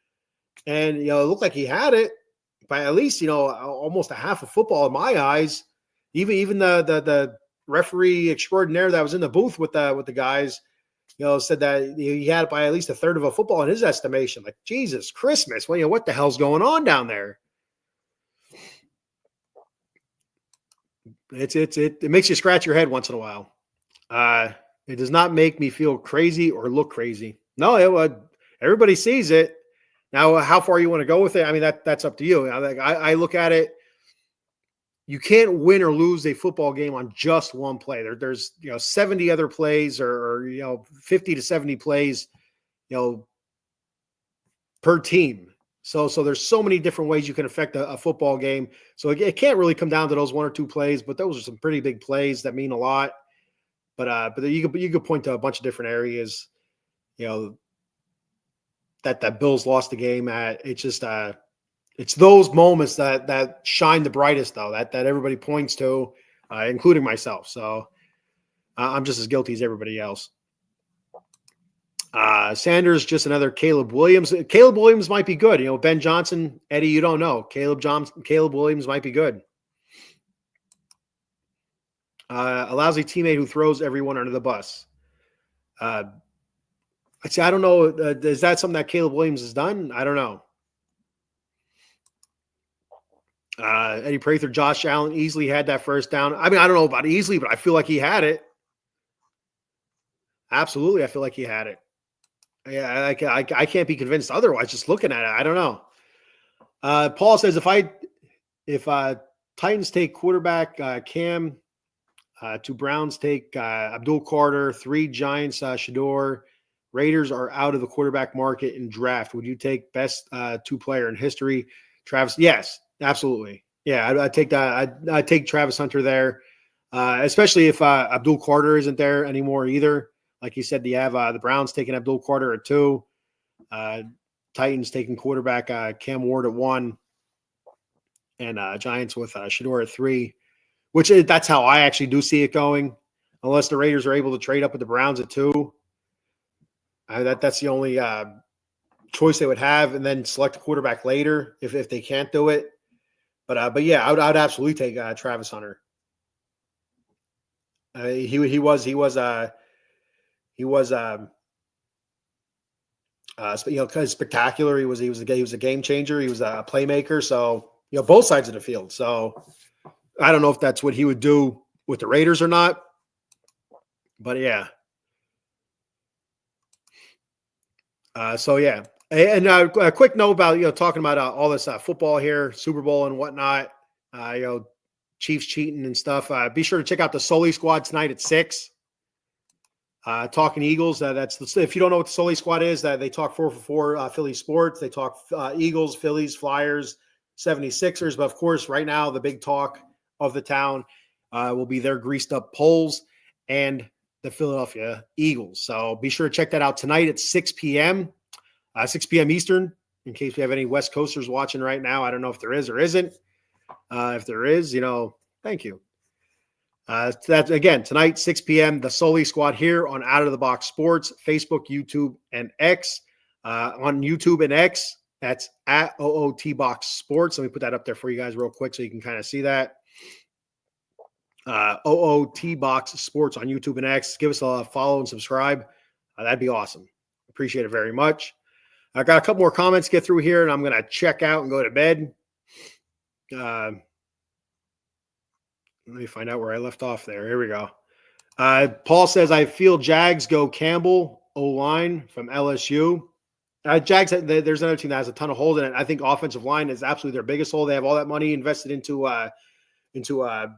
And it looked like he had it by at least almost a half of football in my eyes. Even the referee extraordinaire that was in the booth with the guys, said that he had it by at least a third of a football in his estimation. Like, Jesus Christmas. Well, what the hell's going on down there? It makes you scratch your head once in a while. It does not make me feel crazy or look crazy. No, everybody sees it. Now, how far you want to go with it, I mean, that's up to you. I look at it. You can't win or lose a football game on just one play. There's 70 other plays or 50 to 70 plays, per team. So there's so many different ways you can affect a football game. So it can't really come down to those one or two plays, but those are some pretty big plays that mean a lot. But you could point to a bunch of different areas, that Bills lost the game at. It's just it's those moments that shine the brightest, though, that everybody points to, including myself. So I'm just as guilty as everybody else. Sanders, just another Caleb Williams. Caleb Williams might be good. Ben Johnson, Eddie, you don't know. Caleb Williams might be good. A lousy teammate who throws everyone under the bus. I don't know. Is that something that Caleb Williams has done? I don't know. Eddie Prather, Josh Allen easily had that first down. I mean, I don't know about easily, but I feel like he had it. Absolutely, I feel like he had it. Yeah, I can't be convinced otherwise. Just looking at it, I don't know. Paul says if Titans take quarterback Cam, 2 Browns take Abdul Carter, 3 Giants Shador, Raiders are out of the quarterback market in draft. Would you take best 2-player in history, Travis? Yes. Absolutely. Yeah, I'd take that. I'd take Travis Hunter there, especially if Abdul Carter isn't there anymore either. Like you said, you have the Browns taking Abdul Carter at 2, Titans taking quarterback Cam Ward at 1, and Giants with Shador at 3, which that's how I actually do see it going. unless the Raiders are able to trade up with the Browns at 2. That's the only choice they would have, and then select a quarterback later if they can't do it. But yeah, I'd absolutely take Travis Hunter. He was spectacular. He was a game changer. He was a playmaker. So both sides of the field. So I don't know if that's what he would do with the Raiders or not, but yeah. So yeah, and a quick note about talking about all this football here, Super Bowl and whatnot. Chiefs cheating and stuff. Be sure to check out the Sully Squad tonight at 6. Talking Eagles. If you don't know what the Sully Squad is, they talk 4 for 4 Philly sports. They talk Eagles, Phillies, Flyers, 76ers. But of course, right now the big talk of the town will be their greased up polls and the Philadelphia Eagles. So be sure to check that out tonight at 6 p.m. 6 p.m. Eastern. In case we have any West Coasters watching right now, I don't know if there is or isn't. If there is, thank you. That's again tonight, 6 p.m. The Sully Squad here on Out of the Box Sports, Facebook, YouTube, and X. On YouTube and X, that's at OOT Box Sports. Let me put that up there for you guys real quick so you can kind of see that. OOT Box Sports on YouTube and X. Give us a follow and subscribe. That'd be awesome. Appreciate it very much. I got a couple more comments to get through here, and I'm going to check out and go to bed. Let me find out where I left off there. Here we go. Paul says, I feel Jags go Campbell, O-line from LSU. Jags, there's another team that has a ton of holes in it. I think offensive line is absolutely their biggest hole. They have all that money invested into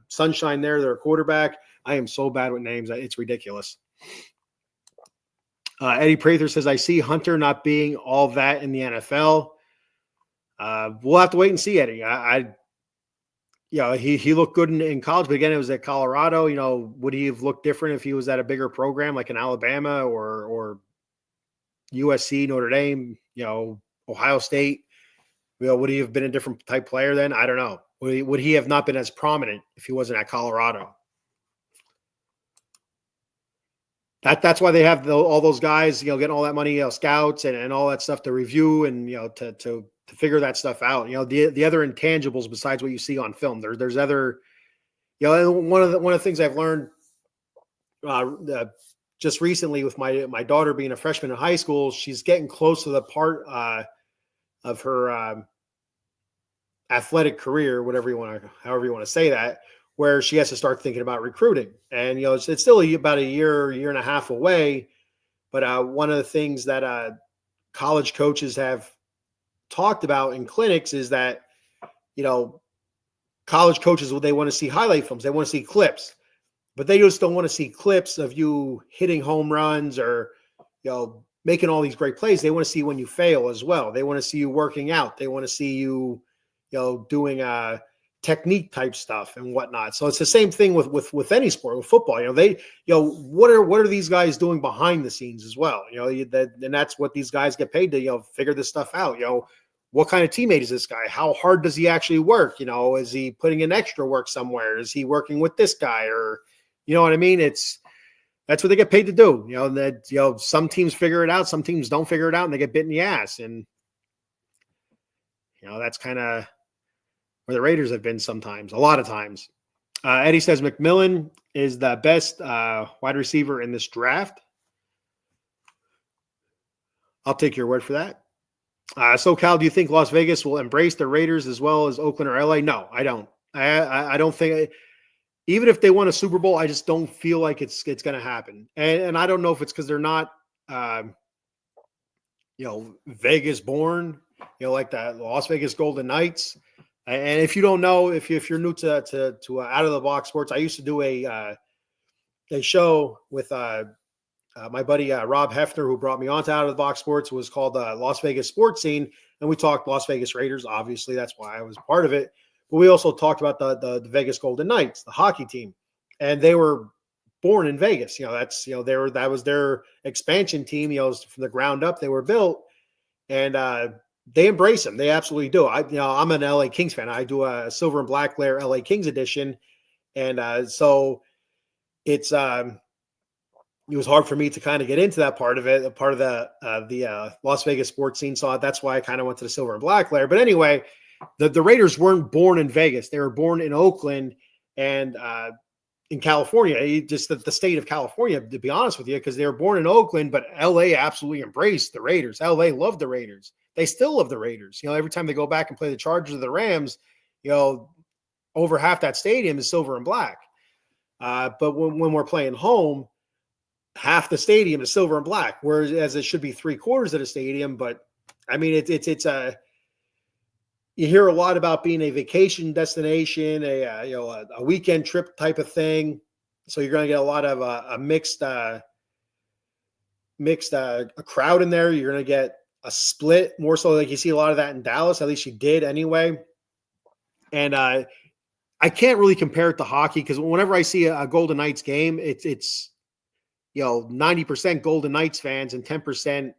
Sunshine there, their quarterback. I am so bad with names. It's ridiculous. Eddie Prather says, I see Hunter not being all that in the NFL. We'll have to wait and see, Eddie. He looked good in college, but again, it was at Colorado. Would he have looked different if he was at a bigger program like in Alabama or USC, Notre Dame, Ohio State? Would he have been a different type player then? I don't know. Would he have not been as prominent if he wasn't at Colorado? That's why they have all those guys, getting all that money, scouts and all that stuff to review and to figure that stuff out. The other intangibles besides what you see on film. There's other, one of the things I've learned just recently with my daughter being a freshman in high school, she's getting close to the part of her athletic career, however you want to say that, where she has to start thinking about recruiting. And, it's still about a year and a half away. But one of the things that college coaches have talked about in clinics is that, college coaches, they want to see highlight films. They want to see clips, but they just don't want to see clips of you hitting home runs or, making all these great plays. They want to see when you fail as well. They want to see you working out. They want to see you, doing technique type stuff and whatnot. So it's the same thing with any sport, with football. What are these guys doing behind the scenes as well? And that's what these guys get paid to, figure this stuff out. What kind of teammate is this guy? How hard does he actually work? Is he putting in extra work somewhere? Is he working with this guy? Or, you know what I mean? That's what they get paid to do. Some teams figure it out, some teams don't figure it out, and they get bit in the ass. And that's kind of where the Raiders have been sometimes, a lot of times. Eddie says McMillan is the best wide receiver in this draft. I'll take your word for that. So, Cal, do you think Las Vegas will embrace the Raiders as well as Oakland or LA? No, I don't. I don't think – even if they won a Super Bowl, I just don't feel like it's going to happen. And I don't know if it's because they're not, Vegas born, like the Las Vegas Golden Knights. And if you don't know, if you're new to Out of the Box Sports, I used to do a show with my buddy Rob Hefner, who brought me onto Out of the Box Sports. It was called Las Vegas Sports Scene, and we talked Las Vegas Raiders. Obviously, that's why I was part of it. But we also talked about the Vegas Golden Knights, the hockey team, and they were born in Vegas. That was their expansion team. From the ground up, they were built, and they embrace them. They absolutely do. I'm an LA Kings fan. I do a silver and black Lair LA Kings edition. And so it's it was hard for me to kind of get into that part of it, a part of the Las Vegas sports scene. So that's why I kind of went to the silver and black layer. But anyway, the Raiders weren't born in Vegas. They were born in Oakland and in California, just the state of California, to be honest with you, because they were born in Oakland, but LA absolutely embraced the Raiders. LA loved the Raiders. They still love the Raiders. Every time they go back and play the Chargers or the Rams, over half that stadium is silver and black. But when we're playing home, half the stadium is silver and black, whereas it should be 3/4 of the stadium. But I mean, it's a, you hear a lot about being a vacation destination, a weekend trip type of thing. So you're going to get a lot of a mixed a crowd in there. You're going to get a split, more so like you see a lot of that in Dallas. At least you did anyway. And I can't really compare it to hockey because whenever I see a Golden Knights game, it's 90% Golden Knights fans and 10%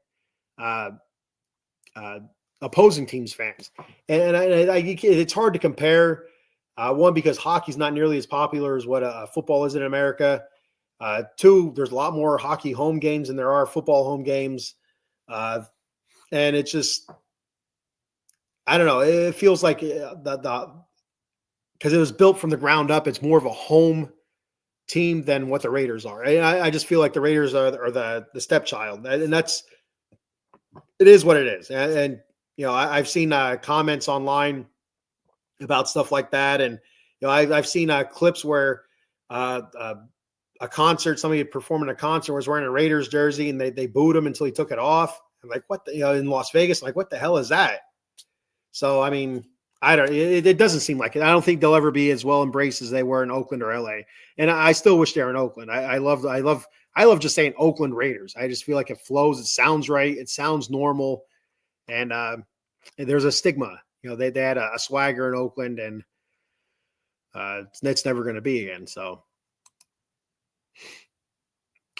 opposing teams fans. And it's hard to compare. One, because hockey's not nearly as popular as what football is in America. Two, there's a lot more hockey home games than there are football home games. And it's just, I don't know. It feels like because it was built from the ground up, it's more of a home team than what the Raiders are. And I just feel like the Raiders are the stepchild, and it is what it is. And I've seen comments online about stuff like that, and I've seen clips where a concert, somebody performing a concert was wearing a Raiders jersey, and they booed him until he took it off. I'm like, what in Las Vegas, like, what the hell is that? So I mean, it doesn't seem like it. I don't think they'll ever be as well embraced as they were in Oakland or LA. And I still wish they were in Oakland. I love just saying Oakland Raiders. I just feel like it flows. It sounds right. It sounds normal. And there's a stigma. They had a swagger in Oakland, and it's never going to be again. So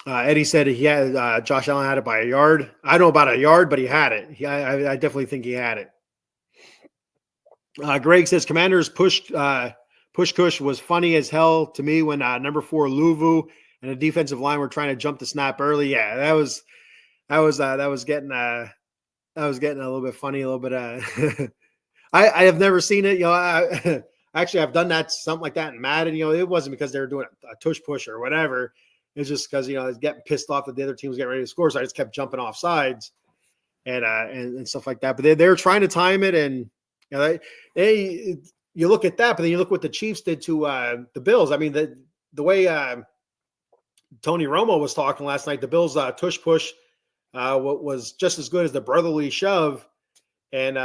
Eddie said he had Josh Allen had it by a yard. I don't know about a yard, but he had it. I definitely think he had it. Greg says Commanders push Kush was funny as hell to me when number 4 Luvu and the defensive line were trying to jump the snap early. Yeah, that was getting a little bit funny, a little bit. I have never seen it. Actually, I've done that, something like that in Madden. It wasn't because they were doing a tush push or whatever. It's just because I was getting pissed off that the other team was getting ready to score, so I just kept jumping off sides and stuff like that. But they were trying to time it, and you look at that, but then you look what the Chiefs did to the Bills. I mean, the way Tony Romo was talking last night, the Bills tush push was just as good as the brotherly shove, and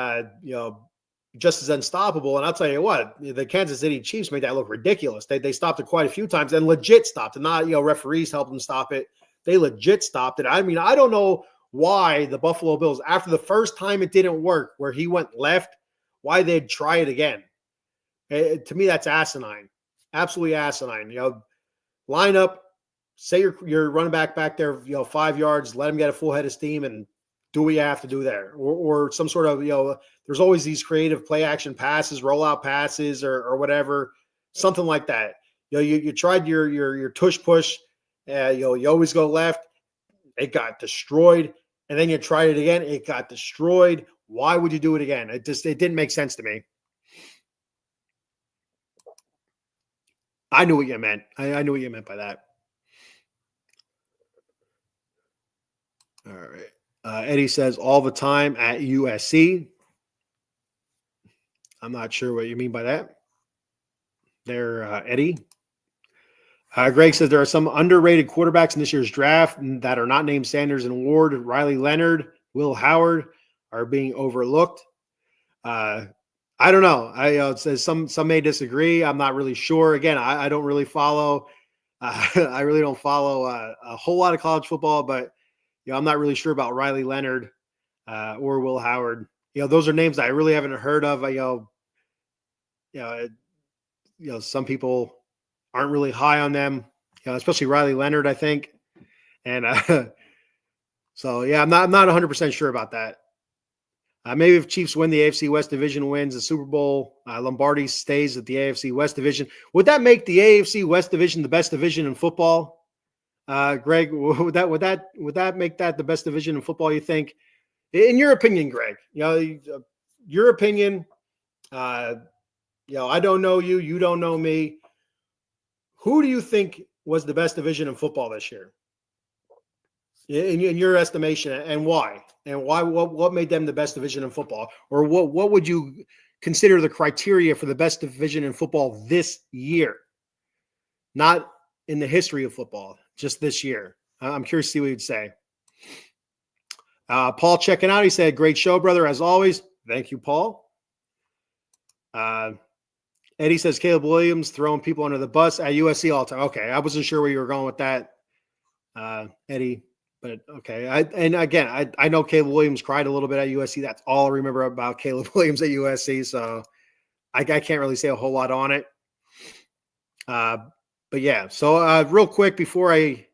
just as unstoppable. And I'll tell you what, the Kansas City Chiefs made that look ridiculous. They stopped it quite a few times and legit stopped it. Not referees helped them stop it. They legit stopped it. I mean, I don't know why the Buffalo Bills, after the first time it didn't work, where he went left, why they'd try it again. To me, that's asinine. Absolutely asinine. Line up, say you're running back there, 5 yards, let him get a full head of steam and do what you have to do there. Or some sort of, there's always these creative play action passes, rollout passes or whatever, something like that. You tried your tush push, you always go left. It got destroyed. And then you tried it again. It got destroyed. Why would you do it again? It didn't make sense to me. I knew what you meant. I knew what you meant by that. All right. Eddie says all the time at USC. I'm not sure what you mean by that. There, Eddie. Greg says there are some underrated quarterbacks in this year's draft that are not named Sanders and Ward. Riley Leonard, Will Howard are being overlooked. I don't know. It says some may disagree. I'm not really sure. Again, I don't really follow. I really don't follow a whole lot of college football, but I'm not really sure about Riley Leonard or Will Howard. Those are names that I really haven't heard of. Some people aren't really high on them, especially Riley Leonard, I think. And so, yeah, I'm not 100% sure about that. Maybe if Chiefs win, the AFC West division wins the Super Bowl, Lombardi stays at the AFC West division. Would that make the AFC West division the best division in football? Greg, would that make that the best division in football, you think? In your opinion, Greg, your opinion, I don't know you, you don't know me. Who do you think was the best division in football this year? In your estimation, and why? And why? What made them the best division in football? Or what would you consider the criteria for the best division in football this year? Not in the history of football, just this year. I'm curious to see what you'd say. Paul checking out. He said, great show, brother, as always. Thank you, Paul. Eddie says, Caleb Williams throwing people under the bus at USC all the time. Okay, I wasn't sure where you were going with that, Eddie. But okay, I know Caleb Williams cried a little bit at USC. That's all I remember about Caleb Williams at USC. So I can't really say a whole lot on it. But yeah, so real quick before I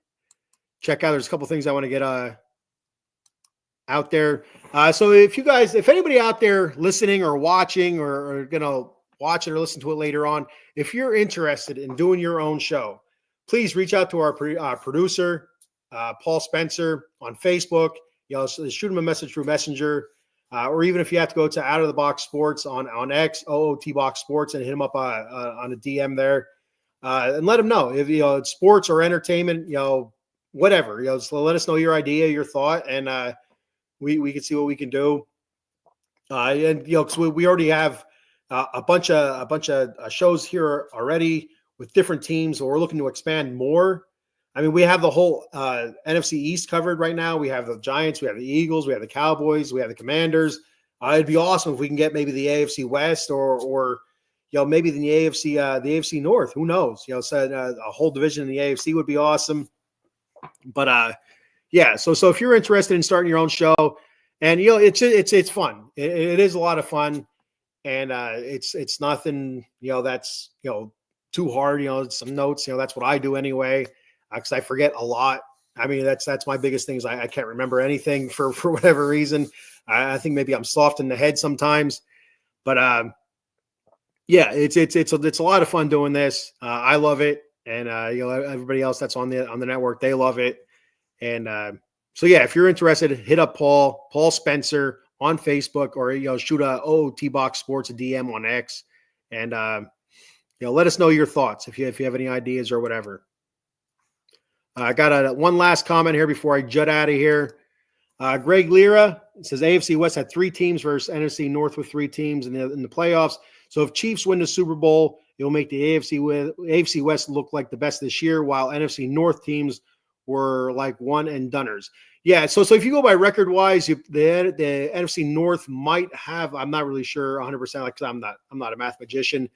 check out, there's a couple things I want to get out there. So if anybody out there listening or watching or gonna watch it or listen to it later on, if you're interested in doing your own show, please reach out to our producer. Paul Spencer on Facebook, shoot him a message through Messenger, or even if you have to go to Out of the Box Sports on X, OOT Box Sports, and hit him up on a DM there, and let him know if it's sports or entertainment, whatever. So let us know your idea, your thought, and we can see what we can do. Because we already have a bunch of shows here already with different teams, so we're looking to expand more. I mean, we have the whole NFC East covered right now. We have the Giants, we have the Eagles, we have the Cowboys, we have the Commanders. It'd be awesome if we can get maybe the AFC West or maybe the AFC North. Who knows? So a whole division in the AFC would be awesome. But yeah. So if you're interested in starting your own show, and it's fun. It is a lot of fun, and it's nothing that's too hard. Some notes. That's what I do anyway. Because I forget a lot. I mean, that's my biggest thing is I can't remember anything for whatever reason. I think maybe I'm soft in the head sometimes, but yeah, it's a lot of fun doing this. I love it, and everybody else that's on the network, they love it. And so yeah, if you're interested, hit up Paul Spencer on Facebook, or shoot a OOT Box Sports a DM on X, and let us know your thoughts if you have any ideas or whatever. I got one last comment here before I jut out of here. Greg Lira says AFC West had 3 teams versus NFC North with 3 teams in the playoffs. So if Chiefs win the Super Bowl, it will make the AFC West look like the best this year, while NFC North teams were like one and doneers. Yeah, so if you go by record wise, the NFC North might have. I'm not really sure 100%. Like I'm not a mathematician,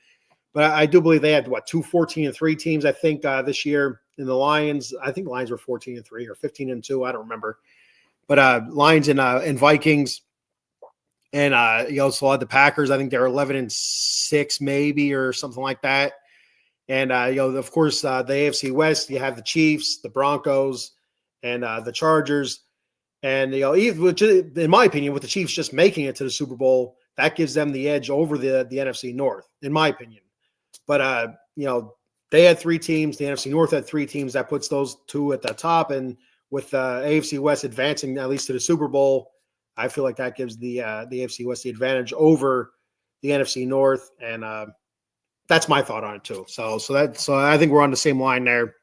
but I do believe they had 2 14-3 teams. I think this year. In the Lions, I think the Lions were 14-3 or 15-2. I don't remember, but Lions and Vikings, and you also had the Packers. I think they're 11-6 maybe or something like that. And of course, the AFC West, you have the Chiefs, the Broncos, and the Chargers. And in my opinion, with the Chiefs just making it to the Super Bowl, that gives them the edge over the NFC North, in my opinion. But they had 3 teams. The NFC North had 3 teams. That puts those 2 at the top. And with AFC West advancing at least to the Super Bowl, I feel like that gives the AFC West the advantage over the NFC North. And that's my thought on it too. So I think we're on the same line there,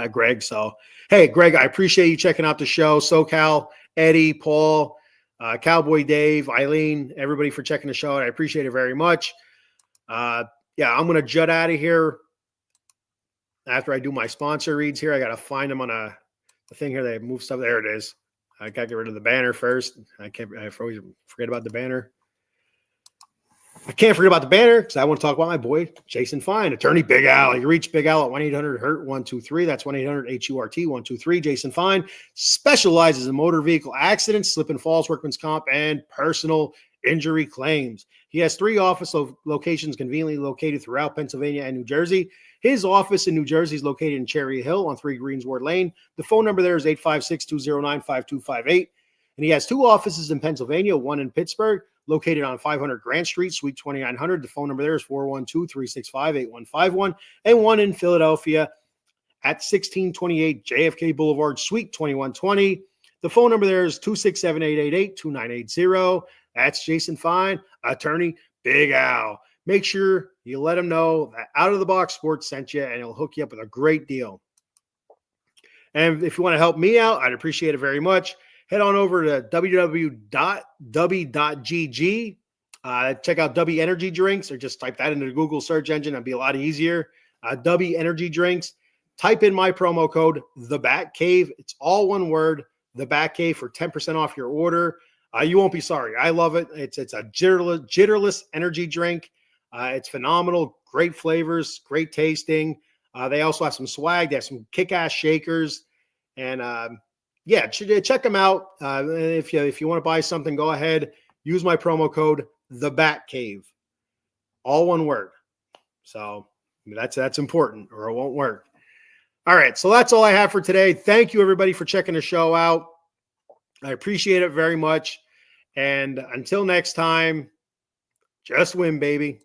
Greg. So hey, Greg, I appreciate you checking out the show. SoCal, Eddie, Paul, Cowboy Dave, Eileen, everybody for checking the show out. I appreciate it very much. Yeah, I'm going to jut out of here after I do my sponsor reads here. I got to find them on the thing here. They move stuff. There it is. I got to get rid of the banner first. I always forget about the banner. I can't forget about the banner because I want to talk about my boy, Jason Fine, Attorney Big Al. You reach Big Al at 1-800-HURT-123. That's 1-800-HURT-123. Jason Fine specializes in motor vehicle accidents, slip and falls, workman's comp, and personal injury claims. He has 3 office locations conveniently located throughout Pennsylvania and New Jersey. His office in New Jersey is located in Cherry Hill on 3 Greensward Lane. The phone number there is 856-209-5258. And he has 2 offices in Pennsylvania, 1 in Pittsburgh, located on 500 Grant Street, Suite 2900. The phone number there is 412-365-8151, and 1 in Philadelphia at 1628 JFK Boulevard, Suite 2120. The phone number there is 267-888-2980. That's Jason Fine, attorney Big Al. Make sure you let him know that Out of the Box Sports sent you, and he'll hook you up with a great deal. And if you want to help me out, I'd appreciate it very much. Head on over to www.w.gg. Check out W Energy Drinks, or just type that into the Google search engine. It'd be a lot easier. W Energy Drinks. Type in my promo code, The Bat Cave. It's all one word, The Bat Cave, for 10% off your order. You won't be sorry. I love it. It's a jitterless energy drink. It's phenomenal. Great flavors, great tasting. They also have some swag. They have some kick-ass shakers. And check them out. If you want to buy something, go ahead. Use my promo code, The Bat Cave. All one word. So that's important, or it won't work. All right, so that's all I have for today. Thank you, everybody, for checking the show out. I appreciate it very much. And until next time, just win, baby.